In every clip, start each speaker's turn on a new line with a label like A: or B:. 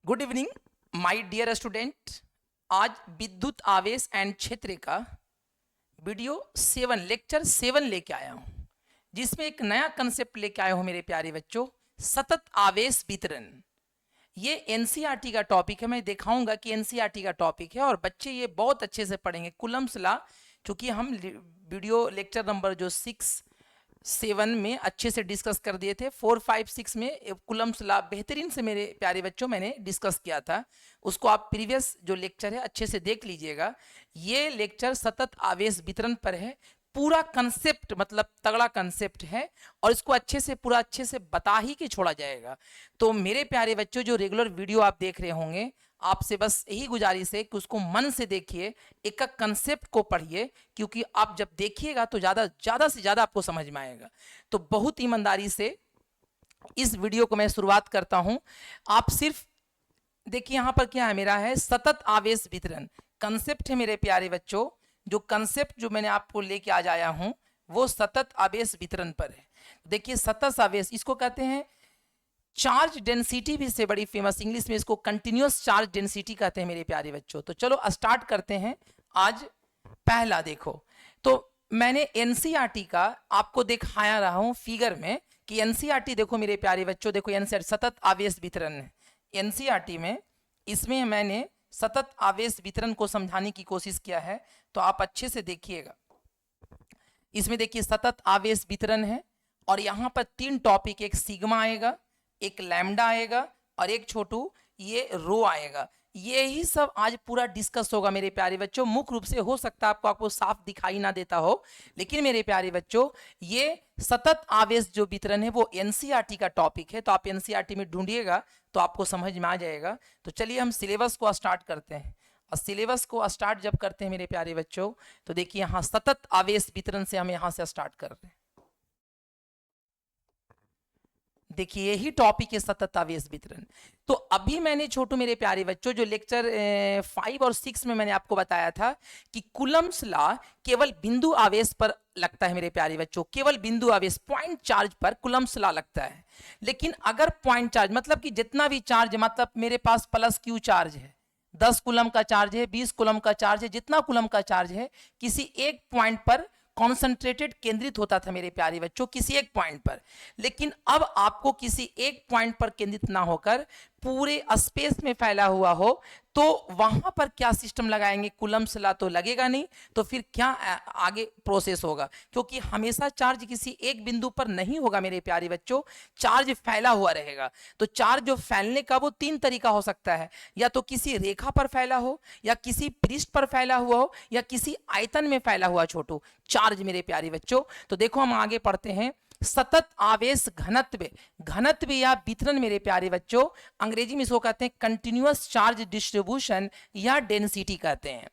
A: Good evening my dear student. आज विद्युत आवेश एंड क्षेत्र का वीडियो 7 लेक्चर 7 लेके आया हूँ, जिसमें एक नया कंसेप्ट लेके आया हूँ मेरे प्यारे बच्चों, सतत आवेश वितरण। ये एनसीईआरटी का टॉपिक है। मैं दिखाऊंगा कि एनसीईआरटी का टॉपिक है और बच्चे ये बहुत अच्छे से पढ़ेंगे। कुलम्स लॉ, चूंकि हम वीडियो लेक्चर नंबर जो 6-7 में अच्छे से डिस्कस कर दिए थे, 4-5-6 में कुलम्स लॉ बेहतरीन से मेरे प्यारे बच्चों मैंने डिस्कस किया था। उसको आप प्रीवियस जो लेक्चर है अच्छे से देख लीजिएगा। ये लेक्चर सतत आवेश वितरण पर है। पूरा कंसेप्ट मतलब तगड़ा कंसेप्ट है और इसको अच्छे से पूरा अच्छे से बता ही के छोड़ा जाएगा। तो मेरे प्यारे बच्चों, जो रेगुलर वीडियो आप देख रहे होंगे, आपसे बस यही गुजारिश है कि उसको मन से देखिए, एक एक कंसेप्ट को पढ़िए, क्योंकि आप जब देखिएगा तो ज़्यादा से ज़्यादा आपको समझ में आएगा। तो बहुत ईमानदारी से इस वीडियो को मैं शुरुआत करता हूं। आप सिर्फ देखिए यहाँ पर क्या है, मेरा है सतत आवेश वितरण कंसेप्ट है मेरे प्यारे बच्चों। जो कंसेप्ट जो मैंने आपको लेके आज आया हूं वो सतत आवेश वितरण पर है। देखिए सतत आवेश इसको कहते हैं चार्ज डेंसिटी, भी से बड़ी फेमस इंग्लिश में इसको कंटिन्यूअस चार्ज डेंसिटी कहते हैं मेरे प्यारे बच्चों। तो चलो स्टार्ट करते हैं। आज पहला देखो, तो मैंने एनसीईआरटी का आपको दिखाया रहा हूं फिगर में कि एनसीईआरटी देखो मेरे प्यारे बच्चों, देखो एनसीईआरटी सतत आवेश वितरण है एनसीईआरटी में। इसमें मैंने सतत आवेश वितरण को समझाने की कोशिश किया है, तो आप अच्छे से देखिएगा। इसमें देखिए सतत आवेश वितरण है और यहाँ पर 3 टॉपिक, एक सिग्मा आएगा, एक लैम्डा आएगा और एक छोटू ये रो आएगा। ये ही सब आज पूरा डिस्कस होगा मेरे प्यारे बच्चों। मुख्य रूप से हो सकता है आपको साफ दिखाई ना देता हो, लेकिन मेरे प्यारे बच्चों ये सतत आवेश जो वितरण है वो एनसीईआरटी का टॉपिक है। तो आप एनसीईआरटी में ढूंढिएगा तो आपको समझ में आ जाएगा। तो चलिए हम सिलेबस को स्टार्ट करते हैं। और सिलेबस को स्टार्ट जब करते हैं मेरे प्यारे बच्चों, तो देखिए यहाँ सतत आवेश वितरण से हम यहाँ से स्टार्ट कर रहे हैं। देखिए यही टॉपिक है सतत आवेश वितरण। तो अभी मैंने छोटू मेरे प्यारे बच्चों जो लेक्चर 5 और 6 में मैंने आपको बताया था कि कुलम्स लॉ केवल बिंदु आवेश पर लगता है मेरे प्यारे बच्चों, केवल बिंदु आवेश पॉइंट चार्ज पर कुलम्स लॉ लगता है। लेकिन अगर पॉइंट चार्ज मतलब कि जितना भी चार्ज, मतलब मेरे पास प्लस क्यू चार्ज है, 10 कूलम का चार्ज है, 20 कूलम का चार्ज है, जितना कूलम का चार्ज है, किसी एक पॉइंट पर कॉन्सेंट्रेटेड केंद्रित होता था मेरे प्यारे बच्चों, किसी एक पॉइंट पर। लेकिन अब आपको किसी एक पॉइंट पर केंद्रित ना होकर पूरे स्पेस में फैला हुआ हो, तो वहां पर क्या सिस्टम लगाएंगे? कुलम्स लॉ तो लगेगा नहीं, तो फिर क्या आगे प्रोसेस होगा? क्योंकि हमेशा चार्ज किसी एक बिंदु पर नहीं होगा मेरे प्यारे बच्चों, चार्ज फैला हुआ रहेगा। तो चार्ज जो फैलने का वो 3 तरीका हो सकता है, या तो किसी रेखा पर फैला हो, या किसी पृष्ठ पर फैला हुआ हो, या किसी आयतन में फैला हुआ छोटू चार्ज मेरे प्यारे बच्चों। तो देखो हम आगे पढ़ते हैं। सतत आवेश घनत्व, घनत्व या वितरण मेरे प्यारे बच्चों, अंग्रेजी में इसको कहते हैं कंटिन्यूअस चार्ज डिस्ट्रीब्यूशन या डेंसिटी कहते हैं।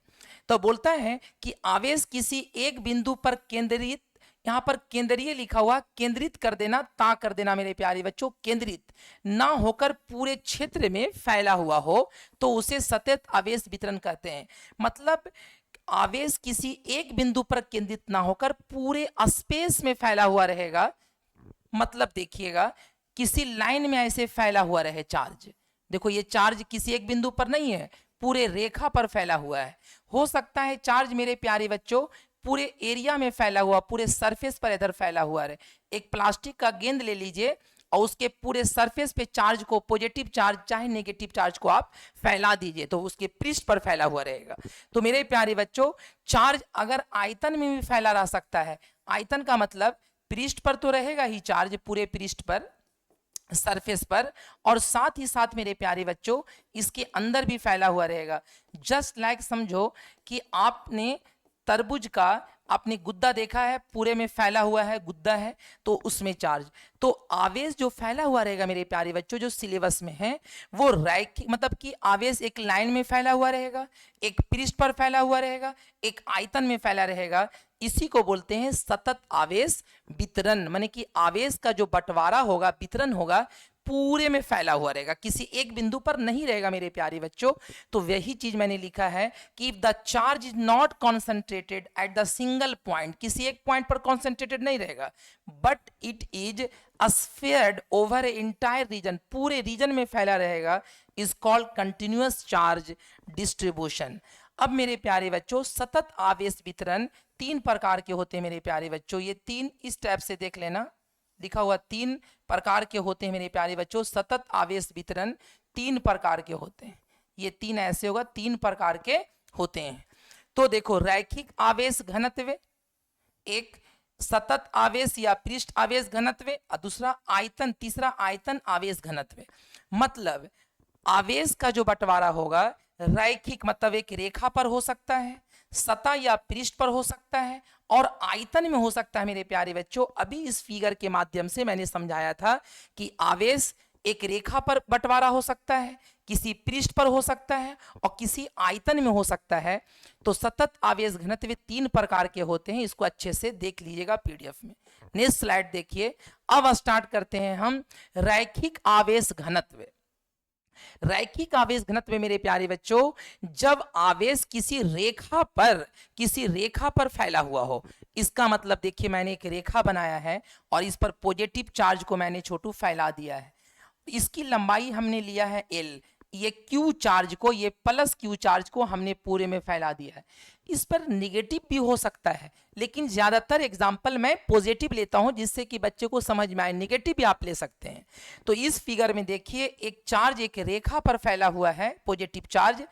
A: तो बोलता है कि आवेश किसी एक बिंदु पर केंद्रित, यहां पर केंद्रीय लिखा हुआ, केंद्रित कर देना, ता कर देना मेरे प्यारे बच्चों, केंद्रित ना होकर पूरे क्षेत्र में फैला हुआ हो, तो उसे सतत आवेश वितरण कहते हैं। मतलब आवेश किसी एक बिंदु पर केंद्रित ना होकर पूरे स्पेस में फैला हुआ रहेगा। मतलब देखिएगा किसी लाइन में ऐसे फैला हुआ रहे चार्ज। देखो ये चार्ज किसी एक बिंदु पर नहीं है, पूरे रेखा पर फैला हुआ है। हो सकता है चार्ज मेरे प्यारे बच्चों पूरे एरिया में फैला हुआ, पूरे सरफेस पर इधर फैला हुआ रहे। एक प्लास्टिक का गेंद ले लीजिए और उसके पूरे सरफेस पे चार्ज को, पॉजिटिव चार्ज चाहे नेगेटिव चार्ज को आप फैला दीजिए, तो उसके पृष्ठ पर फैला हुआ रहेगा। तो मेरे प्यारे बच्चों चार्ज अगर आयतन में भी फैला रह सकता है, आयतन का मतलब पृष्ठ पर तो रहेगा ही चार्ज, पूरे पृष्ठ पर, सरफेस पर, और साथ ही साथ मेरे प्यारे बच्चों इसके अंदर भी फैला हुआ रहेगा। जस्ट लाइक समझो कि आपने तरबूज का आपने गुद्दा देखा है, पूरे में फैला हुआ है गुद्दा है, तो उसमें चार्ज, तो आवेश जो फैला हुआ रहेगा मेरे प्यारे बच्चों जो सिलेबस में है वो रैखिक, मतलब कि आवेश एक लाइन में फैला हुआ रहेगा, एक पृष्ठ पर फैला हुआ रहेगा, एक आयतन में फैला रहेगा। इसी को बोलते हैं सतत आवेश वितरण। माने कि आवेश का जो बंटवारा होगा, वितरण होगा, पूरे में फैला हुआ रहेगा, किसी एक बिंदु पर नहीं रहेगा मेरे प्यारे बच्चों। तो वही चीज मैंने लिखा है कि if the charge is not concentrated at the single point, किसी एक पॉइंट पर कॉन्सेंट्रेटेड नहीं रहेगा, but it is spread over a entire region, पूरे रीजन में फैला रहेगा, is called continuous charge distribution. अब मेरे प्यारे बच्चों, सतत आवेश वितरण 3 प्रकार के होते हैं मेरे प्यारे बच्चों। ये 3 इस टाइप से देख लेना, लिखा हुआ 3 प्रकार के होते हैं मेरे प्यारे बच्चों। सतत आवेश वितरण 3 प्रकार के होते हैं, ये 3 ऐसे होगा, 3 प्रकार के होते हैं। तो देखो, रैखिक आवेश घनत्व एक, सतत आवेश या पृष्ठ आवेश घनत्व, और दूसरा आयतन, तीसरा आयतन आवेश घनत्व। मतलब आवेश का जो बंटवारा होगा, रैखिक मतलब एक रेखा पर हो सकता है, सतह या पृष्ठ पर हो सकता है, और आयतन में हो सकता है मेरे प्यारे बच्चों। अभी इस फिगर के माध्यम से मैंने समझाया था कि आवेश एक रेखा पर बंटवारा हो सकता है, किसी पृष्ठ पर हो सकता है, और किसी आयतन में हो सकता है। तो सतत आवेश घनत्व 3 प्रकार के होते हैं, इसको अच्छे से देख लीजिएगा पीडीएफ में। नेक्स्ट स्लाइड देखिए। अब स्टार्ट करते हैं हम रैखिक आवेश घनत्व। रैखिक आवेश घनत्व मेरे प्यारे बच्चों, जब आवेश किसी रेखा पर फैला हुआ हो, इसका मतलब देखिए मैंने एक रेखा बनाया है और इस पर पॉजिटिव चार्ज को मैंने छोटू फैला दिया है। इसकी लंबाई हमने लिया है L, ये Q चार्ज को, ये प्लस Q चार्ज को हमने पूरे में फैला दिया है। इस पर निगेटिव भी हो सकता है, लेकिन ज्यादातर एग्जाम्पल मैं पॉजिटिव लेता हूं जिससे कि बच्चे को समझ में आए। निगेटिव भी आप ले सकते हैं। तो इस फिगर में देखिए, एक चार्ज एक रेखा पर फैला हुआ है, पॉजिटिव चार्ज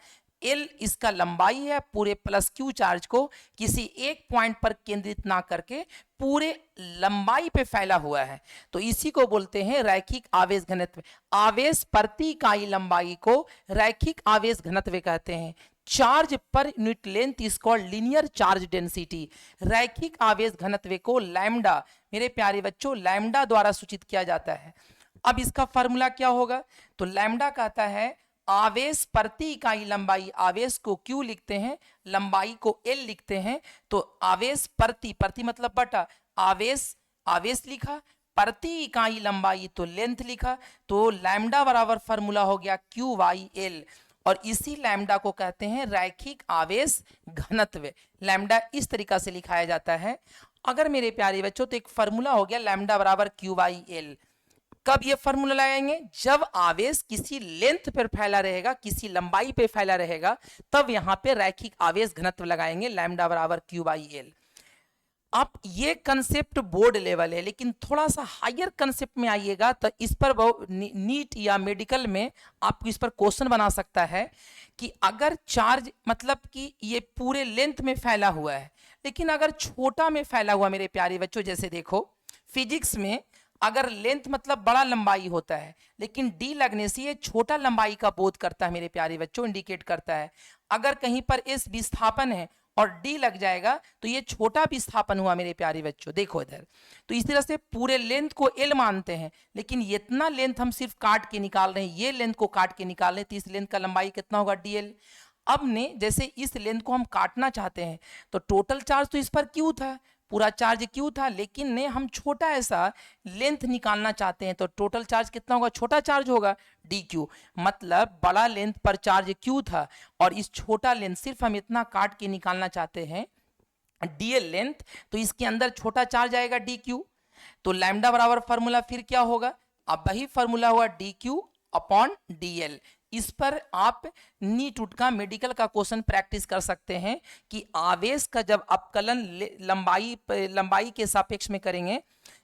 A: L इसका लंबाई है, पूरे प्लस Q चार्ज को किसी एक पॉइंट पर केंद्रित ना करके पूरे लंबाई पे फैला हुआ है। तो इसी को बोलते हैं रैखिक आवेश घनत्व। आवेश प्रति इकाई लंबाई को रैखिक आवेश घनत्व कहते हैं। Charge per unit length is called linear charge density. रैखिक आवेश घनत्व को लैम्डा, मेरे प्यारे बच्चों, लैम्डा द्वारा सूचित किया जाता है। अब इसका फॉर्मूला क्या होगा? तो लैम्डा कहता है आवेश प्रति इकाई लंबाई, आवेश को Q लिखते हैं, लंबाई को L लिखते हैं। तो आवेश प्रति मतलब बटा, आवेश लिखा, प्रति इकाई लंबाई तो लेंथ लिखा, तो लैम्डा बराबर फॉर्मूला हो गया Q/L, और इसी लैम्डा को कहते हैं रैखिक आवेश घनत्व। लैम्डा इस तरीका से लिखाया जाता है। अगर मेरे प्यारे बच्चों, तो एक फॉर्मूला हो गया लैम्डा बराबर Q/L। कब ये फॉर्मूला लगाएंगे? जब आवेश किसी लेंथ पर फैला रहेगा, किसी लंबाई पे फैला रहेगा, तब यहां पे रैखिक आवेश घनत्व लगाएंगे, लैम्डा बराबर Q/L। अब ये कंसेप्ट बोर्ड लेवल है, लेकिन थोड़ा सा हायर कंसेप्ट में आइएगा तो इस पर नीट या मेडिकल में आपको इस पर क्वेश्चन बना सकता है कि अगर चार्ज मतलब कि ये पूरे लेंथ में फैला हुआ है, लेकिन अगर छोटा में फैला हुआ, मेरे प्यारे बच्चों, जैसे देखो फिजिक्स में अगर लेंथ मतलब बड़ा लंबाई होता है, लेकिन डी लगने से ये छोटा लंबाई का बोध करता है मेरे प्यारे बच्चों, इंडिकेट करता है। अगर कहीं पर एस विस्थापन है और डी लग जाएगा तो ये छोटा विस्थापन हुआ मेरे प्यारे बच्चों। देखो इधर, तो इस तरह से पूरे लेंथ को एल मानते हैं, लेकिन इतना लेंथ हम सिर्फ काट के निकाल रहे हैं, ये लेंथ को काट के निकाल रहे हैं, तो इस लेंथ का लंबाई कितना होगा? डीएल। अब ने जैसे इस लेंथ को हम काटना चाहते हैं, तो टोटल चार्ज तो इस पर क्यू था, पूरा चार्ज क्यू था, लेकिन ने हम छोटा ऐसा लेंथ निकालना चाहते हैं, तो टोटल चार्ज कितना होगा? छोटा चार्ज होगा, डी क्यू। मतलब बड़ा लेंथ पर चार्ज क्यू था, और इस छोटा लेंथ सिर्फ हम इतना काट के निकालना चाहते हैं, डीएल लेंथ, तो इसके अंदर छोटा चार्ज आएगा डी क्यू। तो लैम्डा बराबर फॉर्मूला फिर क्या होगा? अब वही फॉर्मूला हुआ डी क्यू अपॉन डीएल। इस पर आप नीट उट का मेडिकल का क्वेश्चन प्रैक्टिस कर सकते हैं कि आवेश का जब अपकलन लंबाई के सापेक्ष में करेंगे,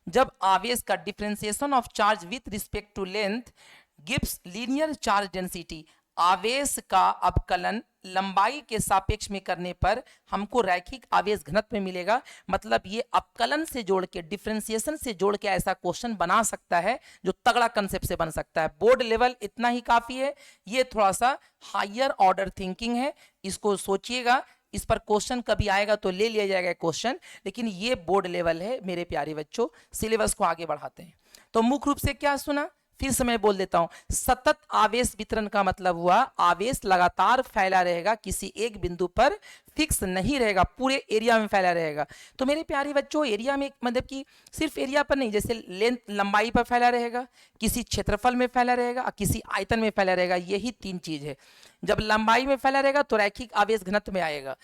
A: जब आवेश का differentiation of charge with respect to length gives linear charge density, आवेश का अपकलन लंबाई के सापेक्ष में करने पर हमको रैखिक आवेश घनत्व मिलेगा। मतलब ये अपकलन से जोड़ के, डिफरेंशिएशन से जोड़ के ऐसा क्वेश्चन बना सकता है जो तगड़ा कंसेप्ट से बन सकता है। बोर्ड लेवल इतना ही काफी है, ये थोड़ा सा हायर ऑर्डर थिंकिंग है, इसको सोचिएगा। इस पर क्वेश्चन कभी आएगा तो ले लिया जाएगा क्वेश्चन, लेकिन ये बोर्ड लेवल है मेरे प्यारे बच्चों। सिलेबस को आगे बढ़ाते हैं। तो मुख्य रूप से क्या सुना? फिर से मैं बोल देता हूं, सतत आवेश वितरण का मतलब हुआ आवेश लगातार फैला रहेगा, किसी एक बिंदु पर फिक्स नहीं रहेगा, पूरे एरिया में फैला रहेगा। तो मेरे प्यारे बच्चों, एरिया में मतलब कि सिर्फ एरिया पर नहीं, जैसे लेंथ लंबाई पर फैला रहेगा, किसी क्षेत्रफल में फैला रहेगा और किसी आयतन में फैला रहेगा, यही तीन चीज है। जब लंबाई में फैला रहेगा तो रैखिक आवेश घनत्व में आएगा।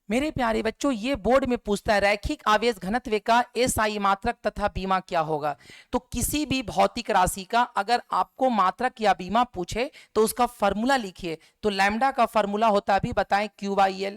A: मेरे प्यारे बच्चों, ये बोर्ड में पूछता है रैखिक आवेश घनत्व का एसआई मात्रक तथा बीमा क्या होगा। तो किसी भी भौतिक राशि का अगर आपको मात्रक या बीमा पूछे तो उसका फॉर्मूला लिखिए। तो लैम्डा का फॉर्मूला होता है, अभी बताएं, Q/L,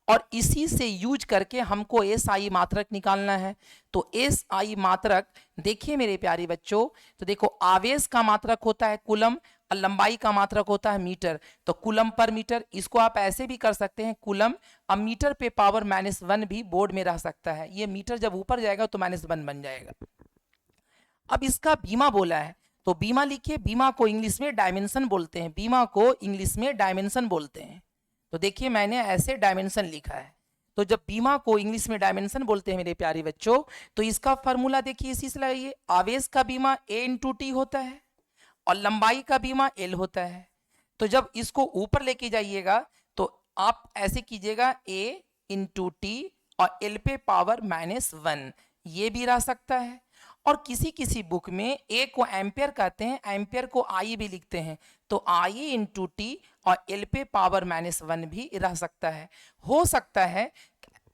A: और इसी से यूज करके हमको एसआई मात्रक निकालना है। तो एसआई मात्रक देखिए मेरे प्यारे बच्चों, तो देखो आवेश का मात्रक होता है कूलम और लंबाई का मात्रक होता है मीटर। तो कूलम पर मीटर, इसको आप ऐसे भी कर सकते हैं कूलम, अब मीटर पे पावर -1 भी बोर्ड में रह सकता है। ये मीटर जब ऊपर जाएगा तो -1 बन जाएगा। अब इसका बीमा बोला है तो बीमा लिखिए, बीमा को इंग्लिश में डायमेंशन बोलते हैं, बीमा को इंग्लिश में डायमेंशन बोलते हैं। तो देखिए मैंने ऐसे डायमेंशन लिखा है। तो जब बीमा को इंग्लिश में डायमेंशन बोलते हैं मेरे प्यारे बच्चों, तो इसका फॉर्मूला देखिए इसी से लगाइए, आवेश का बीमा A/T होता है और लंबाई का बीमा L होता है। तो जब इसको ऊपर लेके जाइएगा तो आप ऐसे कीजिएगा A/T और L पे पावर -1, ये भी रह सकता है। और किसी किसी बुक में A को एम्पियर कहते हैं, एम्पियर को I भी लिखते हैं, तो I/T और L पे पावर -1 भी रह सकता है। हो सकता है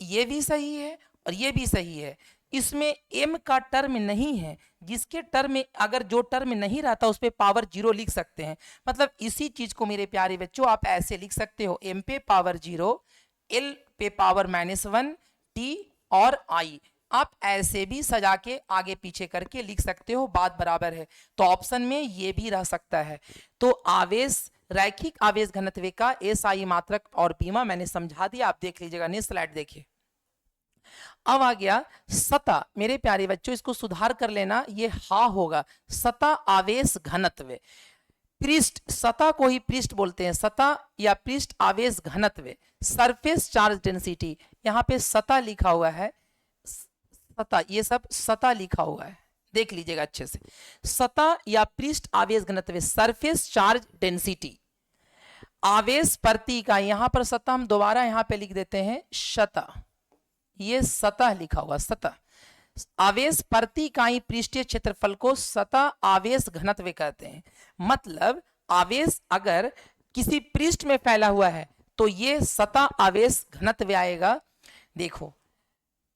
A: ये भी सही है और ये भी सही है, इसमें M का टर्म नहीं है, जिसके टर्म में अगर जो टर्म नहीं रहता उस पे पावर 0 लिख सकते हैं। मतलब इसी चीज को मेरे प्यारे बच्चों आप ऐसे लिख सकते हो, M पे पावर 0, L पे पावर -1, T और I, आप ऐसे भी सजा के आगे पीछे करके लिख सकते हो, बात बराबर है। तो ऑप्शन में ये भी रह सकता है। तो आवेश, रैखिक आवेश घनत्व का एसआई मात्रक और बीमा मैंने समझा दिया, आप देख लीजिएगा। नेक्स्ट स्लाइड देखिए। अब आ गया सतह, मेरे प्यारे बच्चों इसको सुधार कर लेना, ये हा होगा, सतह आवेश घनत्व। पृष्ठ, सतह को ही पृष्ठ बोलते हैं, सतह या पृष्ठ आवेश घनत्व, सरफेस चार्ज डेंसिटी। यहाँ पे सतह लिखा हुआ है, सतह, ये सब सतह लिखा हुआ है, देख लीजिएगा अच्छे से। सतह या पृष्ठ आवेश घनत्व, सरफेस चार्ज डेंसिटी, आवेश प्रति इकाई, यहां पर सतह हम दोबारा यहां पे लिख देते हैं सतह, ये सतह लिखा हुआ सतह। आवेश प्रति इकाई पृष्ठीय क्षेत्रफल को सतह आवेश घनत्व कहते हैं। मतलब आवेश अगर किसी पृष्ठ में फैला हुआ है तो ये सतह आवेश घनत्व आएगा। देखो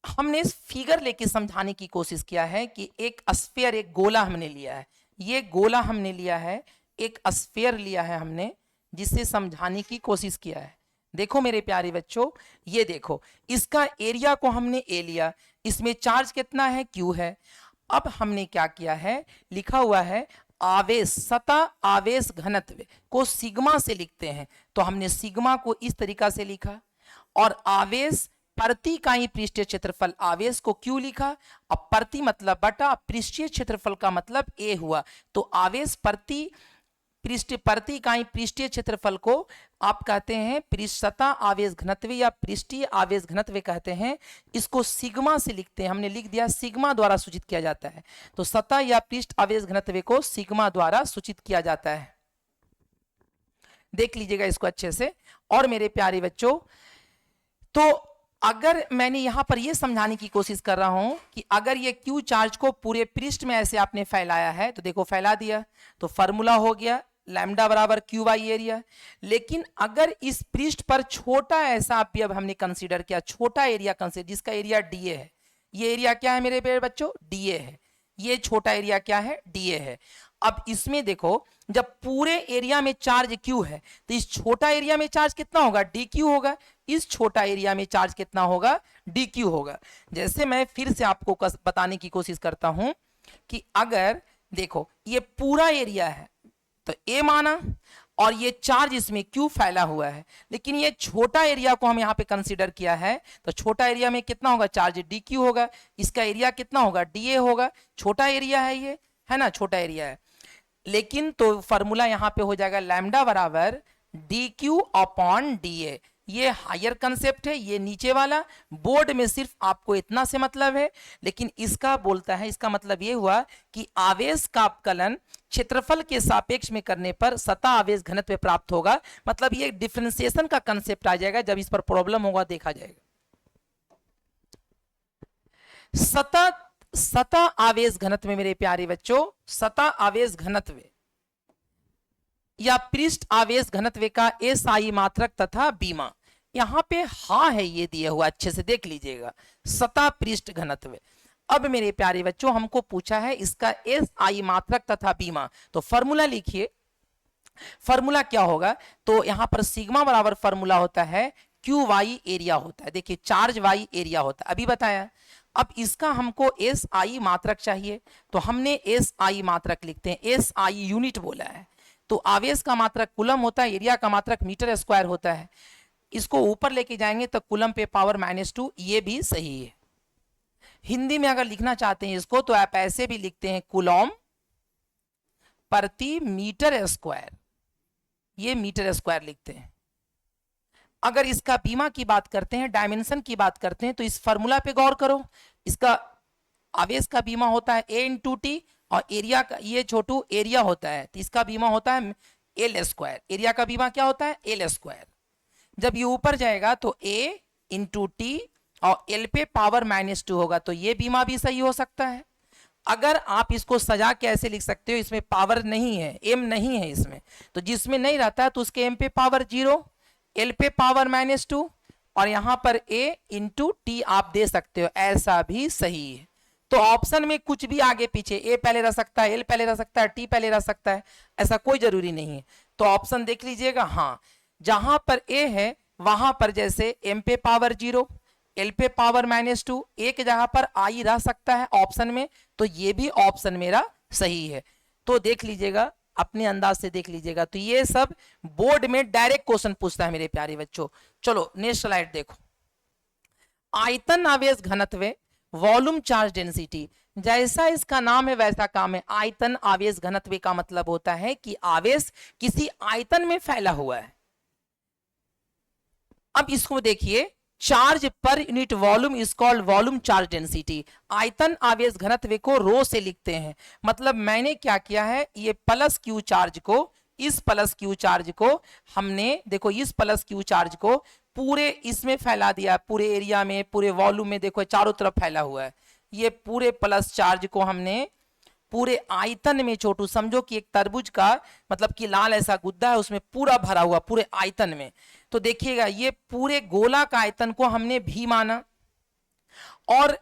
A: हमने इस फिगर लेके समझाने की कोशिश किया है कि एक स्फीयर, एक गोला हमने लिया है, ये गोला हमने लिया है, एक स्फीयर लिया है हमने, जिससे समझाने की कोशिश किया है। देखो मेरे प्यारे बच्चों, ये देखो इसका एरिया को हमने ए लिया, इसमें चार्ज कितना है, Q है। अब हमने क्या किया है, लिखा हुआ है आवेश, सतह आवेश घनत्व को सिग्मा से लिखते हैं, तो हमने सिग्मा को इस तरीका से लिखा, और आवेश प्रति इकाई पृष्ठीय क्षेत्रफल, आवेश को Q लिखा, अब प्रति मतलब बटा, पृष्ठीय क्षेत्रफल का मतलब A हुआ, तो आवेश प्रति इकाई पृष्ठीय क्षेत्रफल को आप कहते हैं सतह आवेश घनत्व या पृष्ठीय आवेश घनत्व कहते हैं। इसको सिग्मा से लिखते हैं, हमने लिख दिया सिग्मा द्वारा सूचित किया जाता है। तो सतह या पृष्ठ आवेश घनत्व को सिग्मा द्वारा सूचित किया जाता है, देख लीजिएगा इसको अच्छे से। और मेरे प्यारे बच्चों, तो अगर मैंने यहां पर यह समझाने की कोशिश कर रहा हूं कि अगर ये Q चार्ज को पूरे पृष्ठ में ऐसे आपने फैलाया है, तो देखो फैला दिया, तो फॉर्मूला हो गया लैम्डा बराबर Q/एरिया। लेकिन अगर इस पृष्ठ पर छोटा ऐसा भी अब हमने कंसीडर किया, छोटा एरिया कंसीडर, जिसका एरिया DA है, ये एरिया क्या है मेरे प्यारे बच्चों, DA है, ये छोटा एरिया क्या है, DA है। अब इसमें देखो जब पूरे एरिया में चार्ज Q है तो इस छोटा एरिया में चार्ज कितना होगा, DQ होगा, इस छोटा एरिया में चार्ज कितना होगा, DQ होगा। जैसे मैं फिर से आपको बताने की कोशिश करता हूं कि अगर देखो ये पूरा एरिया है तो A माना, और ये चार्ज इसमें Q फैला हुआ है, लेकिन ये छोटा एरिया को हम यहाँ पे कंसीडर किया है, तो छोटा एरिया में कितना होगा, चार्ज DQ होगा, इसका एरिया कितना होगा, DA होगा, छोटा एरिया है, ये है ना, छोटा एरिया है। लेकिन तो फॉर्मूला यहाँ पे हो जाएगा लैम्डा बराबर DQ/DA, ये हायर कंसेप्ट है, ये नीचे वाला। बोर्ड में सिर्फ आपको इतना से मतलब है, लेकिन इसका बोलता है, इसका मतलब ये हुआ कि आवेश का अपकलन क्षेत्रफल के सापेक्ष में करने पर सतह आवेश घनत्व प्राप्त होगा। मतलब ये डिफरेंशिएशन का कंसेप्ट आ जाएगा, जब इस पर प्रॉब्लम होगा देखा जाएगा। सतह आवेश घनत्व में मेरे प्यारे बच्चों, सतह आवेश घनत्व या पृष्ठ आवेश घनत्व का एसआई मात्रक तथा बीमा, यहां पे हा है ये दिया हुआ, अच्छे से देख लीजिएगा, सतह पृष्ठ घनत्व। अब मेरे प्यारे बच्चों हमको पूछा है इसका एसआई मात्रक तथा बीमा, तो फॉर्मूला लिखिए। फॉर्मूला क्या होगा, तो यहां पर सिग्मा बराबर फॉर्मूला होता है क्यू वाई एरिया होता है, देखिए चार्ज वाई एरिया होता है, अभी बताया। अब इसका हमको एस आई मात्रक चाहिए, तो हमने एस आई मात्रक लिखते हैं, एस आई यूनिट बोला है। तो आवेश का मात्रक कूलम होता है, एरिया का मात्रक मीटर स्क्वायर होता है। इसको ऊपर लेके जाएंगे तो कूलम पे पावर -2, ये भी सही है। हिंदी में अगर लिखना चाहते हैं इसको तो आप ऐसे भी लिखते हैं, कूलम प्रति मीटर स्क्वायर, ये मीटर स्क्वायर लिखते हैं। अगर इसका बीमा की बात करते हैं, डायमेंशन की बात करते हैं, तो इस फॉर्मूला पे गौर करो। इसका आवेश का बीमा होता है ए इंटू टी, और एरिया का, ये छोटू एरिया होता है, तो इसका बीमा होता है एल स्क्वायर। एरिया का बीमा क्या होता है, एल स्क्वायर। जब ये ऊपर जाएगा तो ए इंटू टी और एल पे पावर -2 होगा, तो ये बीमा भी सही हो सकता है। अगर आप इसको सजा के ऐसे लिख सकते हो, इसमें पावर नहीं है, एम नहीं है इसमें, तो जिसमें नहीं रहता है तो उसके एम पे पावर 0, एल पे पावर -2, और यहां पर ए इंटू टी आप दे सकते हो, ऐसा भी सही है। तो ऑप्शन में कुछ भी आगे पीछे, ए पहले रह सकता है, एल पहले रह सकता है, टी पहले रह सकता है, ऐसा कोई जरूरी नहीं है। तो ऑप्शन देख लीजिएगा, हाँ जहां पर ए है वहां पर जैसे एम पे पावर 0, एल पे पावर -2, एक जगह पर आई रह सकता है ऑप्शन में, तो ये भी ऑप्शन मेरा सही है। तो देख लीजिएगा, अपने अंदाज से देख लीजिएगा। तो ये सब बोर्ड में डायरेक्ट क्वेश्चन पूछता है मेरे प्यारे बच्चों। चलो नेक्स्ट स्लाइड देखो। आयतन आवेश घनत्व वॉल्यूम चार्ज डेंसिटी, जैसा इसका नाम है वैसा काम है। आयतन आवेश घनत्व का मतलब होता है कि आवेश किसी आयतन में फैला हुआ है। अब इसको देखिए, charge per unit volume is called volume charge density. आयतन आवेश घनत्व को रो से लिखते हैं। मतलब मैंने क्या किया है, ये प्लस क्यू चार्ज को, इस प्लस क्यू चार्ज को हमने, देखो इस प्लस क्यू चार्ज को पूरे इसमें फैला दिया, पूरे एरिया में, पूरे वॉल्यूम में, देखो चारों तरफ फैला हुआ है। ये पूरे प्लस चार्ज को हमने पूरे आयतन में, छोटू समझो कि एक तरबूज का मतलब कि लाल ऐसा गुद्दा है, उसमें पूरा भरा हुआ पूरे आयतन में। तो देखिएगा ये पूरे गोला का आयतन को हमने भी माना और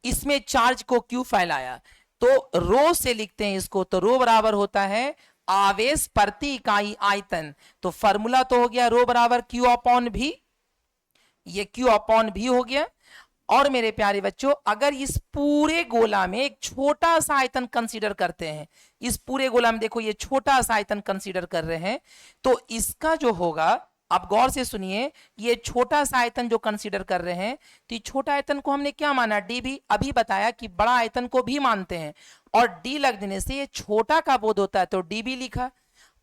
A: इसमें चार्ज को क्यू फैलाया, तो रो से लिखते हैं इसको। तो रो बराबर होता है आवेश प्रति इकाई आयतन। तो फॉर्मूला तो हो गया रो बराबर क्यू अपॉन भी, ये क्यू अपॉन भी हो गया। और मेरे प्यारे बच्चों, अगर इस पूरे गोला में एक छोटा सा आयतन कंसीडर करते हैं, इस पूरे गोला में देखो ये छोटा सा आयतन कंसीडर कर रहे हैं, तो इसका जो होगा, आप गौर से सुनिए, ये छोटा सा आयतन जो कंसीडर कर रहे हैं, तो ये छोटा आयतन को हमने क्या माना, डी भी। अभी बताया कि बड़ा आयतन को भी मानते हैं, और डी लग देने से ये छोटा का बोध होता है, तो डी भी लिखा।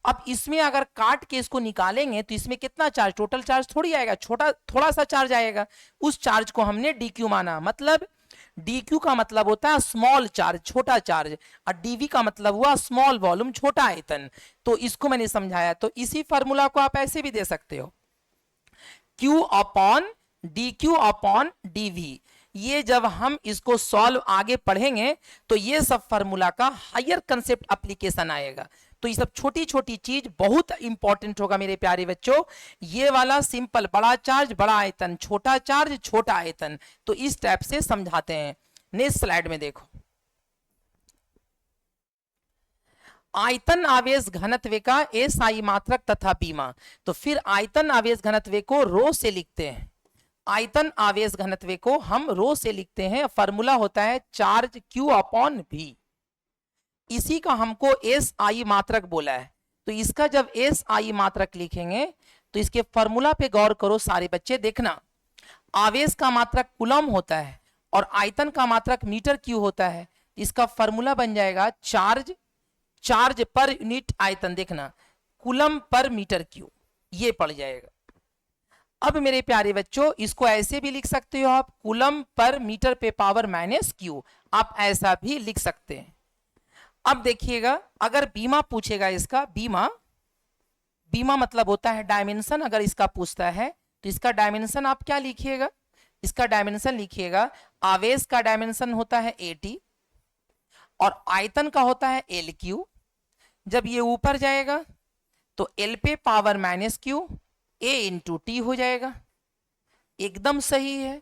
A: अब इसमें अगर काट के इसको निकालेंगे तो इसमें कितना चार्ज, टोटल चार्ज थोड़ी आएगा, छोटा थोड़ा सा चार्ज आएगा, उस चार्ज को हमने डीक्यू माना। मतलब डीक्यू का मतलब होता है स्मॉल चार्ज, छोटा चार्ज, और डीवी का मतलब हुआ स्मॉल वॉल्यूम, छोटा आयतन। तो इसको मैंने समझाया। तो इसी फॉर्मूला को आप ऐसे भी दे सकते हो, Q upon D Q upon DV. ये जब हम इसको सॉल्व आगे पढ़ेंगे तो ये सब फॉर्मूला का हायर कंसेप्ट एप्लीकेशन आएगा। तो ये सब छोटी छोटी चीज बहुत इंपॉर्टेंट होगा मेरे प्यारे बच्चों। ये वाला सिंपल, बड़ा चार्ज बड़ा आयतन, छोटा चार्ज छोटा आयतन, तो इस टाइप से समझाते हैं। नेक्स्ट स्लाइड में देखो, आयतन आवेश घनत्व का एसआई मात्रक तथा बीमा। तो फिर आयतन आवेश घनत्व को रो से लिखते हैं, आयतन आवेश घनत्व को हम रो से लिखते हैं। फॉर्मूला होता है चार्ज क्यू अपॉन भी। इसी का हमको एस आई मात्रक बोला है, तो इसका जब एस आई मात्रक लिखेंगे तो इसके फॉर्मूला पे गौर करो सारे बच्चे, देखना आवेश का मात्रक कूलम होता है और आयतन का मात्रक मीटर क्यू होता है। इसका फॉर्मूला बन जाएगा चार्ज, चार्ज पर यूनिट आयतन, देखना कूलम पर मीटर क्यू, ये पड़ जाएगा। अब मेरे प्यारे बच्चों इसको ऐसे भी लिख सकते हो आप, कूलम पर मीटर पे पावर माइनस क्यू, आप ऐसा भी लिख सकते हैं। अब देखिएगा अगर बीमा पूछेगा, इसका बीमा, बीमा मतलब होता है डायमेंशन, अगर इसका पूछता है तो इसका डायमेंशन आप क्या लिखिएगा, इसका डायमेंशन लिखिएगा, आवेश का डायमेंशन होता है 80 और आयतन का होता है एल क्यू। जब ये ऊपर जाएगा तो एल पे power minus Q A into T हो जाएगा, एकदम सही है।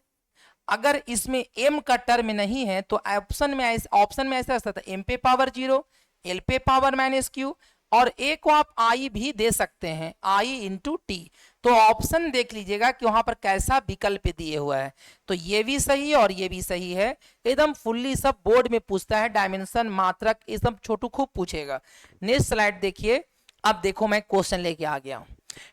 A: अगर इसमें m का टर्म नहीं है तो ऑप्शन में ऐसा रहता था m पे पावर 0, l पे पावर माइनस क्यू, और a को आप i भी दे सकते हैं, i इंटू टी। तो ऑप्शन देख लीजिएगा कि वहां पर कैसा विकल्प दिए हुआ है, तो ये भी सही है और ये भी सही है, एकदम फुल्ली सब बोर्ड में पूछता है, डायमेंशन, मात्रक, ये सब छोटू खूब पूछेगा। नेक्स्ट स्लाइड देखिए। अब देखो मैं क्वेश्चन लेके आ गया हूं,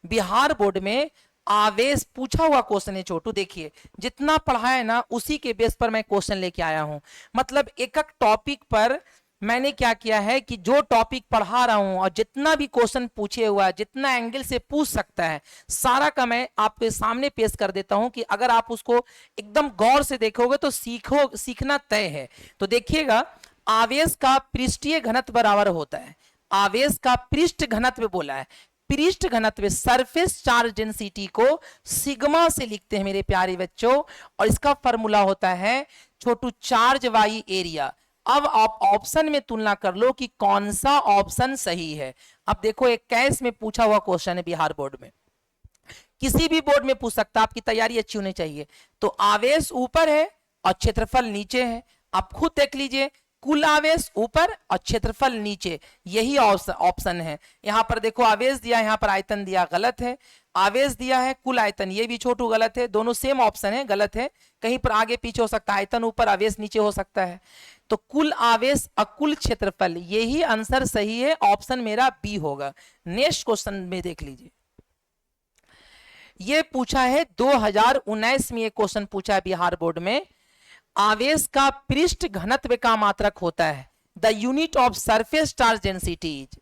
A: बिहार बोर्ड में आवेश पूछा हुआ क्वेश्चन है छोटू, देखिए जितना पढ़ा है ना उसी के बेस पर मैं क्वेश्चन लेके आया हूं। मतलब एक एक टॉपिक पर मैंने क्या किया है कि जो टॉपिक पढ़ा रहा हूं और जितना भी क्वेश्चन पूछे हुआ, जितना एंगल से पूछ सकता है, सारा का मैं आपके सामने पेश कर देता हूं कि अगर आप उसको एकदम गौर से देखोगे तो सीखना तय है। तो देखिएगा, आवेश का पृष्ठीय घनत्व बराबर होता है, आवेश का पृष्ठ घनत्व बोला है, पृष्ठ घनत्व सरफेस चार्ज डेंसिटी को सिग्मा से लिखते हैं मेरे प्यारे बच्चों, और इसका फॉर्मूला होता है छोटू चार्ज बाई एरिया। अब आप ऑप्शन में तुलना कर लो कि कौन सा ऑप्शन सही है। अब देखो 21 में पूछा हुआ क्वेश्चन है बिहार बोर्ड में, किसी भी बोर्ड में पूछ सकता, आपकी तैयारी अच्छी होनी चाहिए। तो आवेश ऊपर है और क्षेत्रफल नीचे है, आप खुद देख लीजिए, कुल आवेश ऊपर और क्षेत्रफल नीचे, यही ऑप्शन है। यहां पर देखो आवेश दिया, यहां पर आयतन दिया, गलत है। आवेश दिया है, कुल आयतन, ये भी छोटू गलत है, दोनों सेम ऑप्शन है, गलत है, कहीं पर आगे पीछे हो सकता है, आयतन ऊपर आवेश नीचे हो सकता है। तो कुल आवेश और कुल क्षेत्रफल, यही आंसर सही है, ऑप्शन मेरा बी होगा। नेक्स्ट क्वेश्चन में देख लीजिए, ये पूछा है 2019 में, ये क्वेश्चन पूछा है बिहार बोर्ड में, आवेश का पृष्ठ घनत्व का मात्रक होता है, the unit of surface charge density is.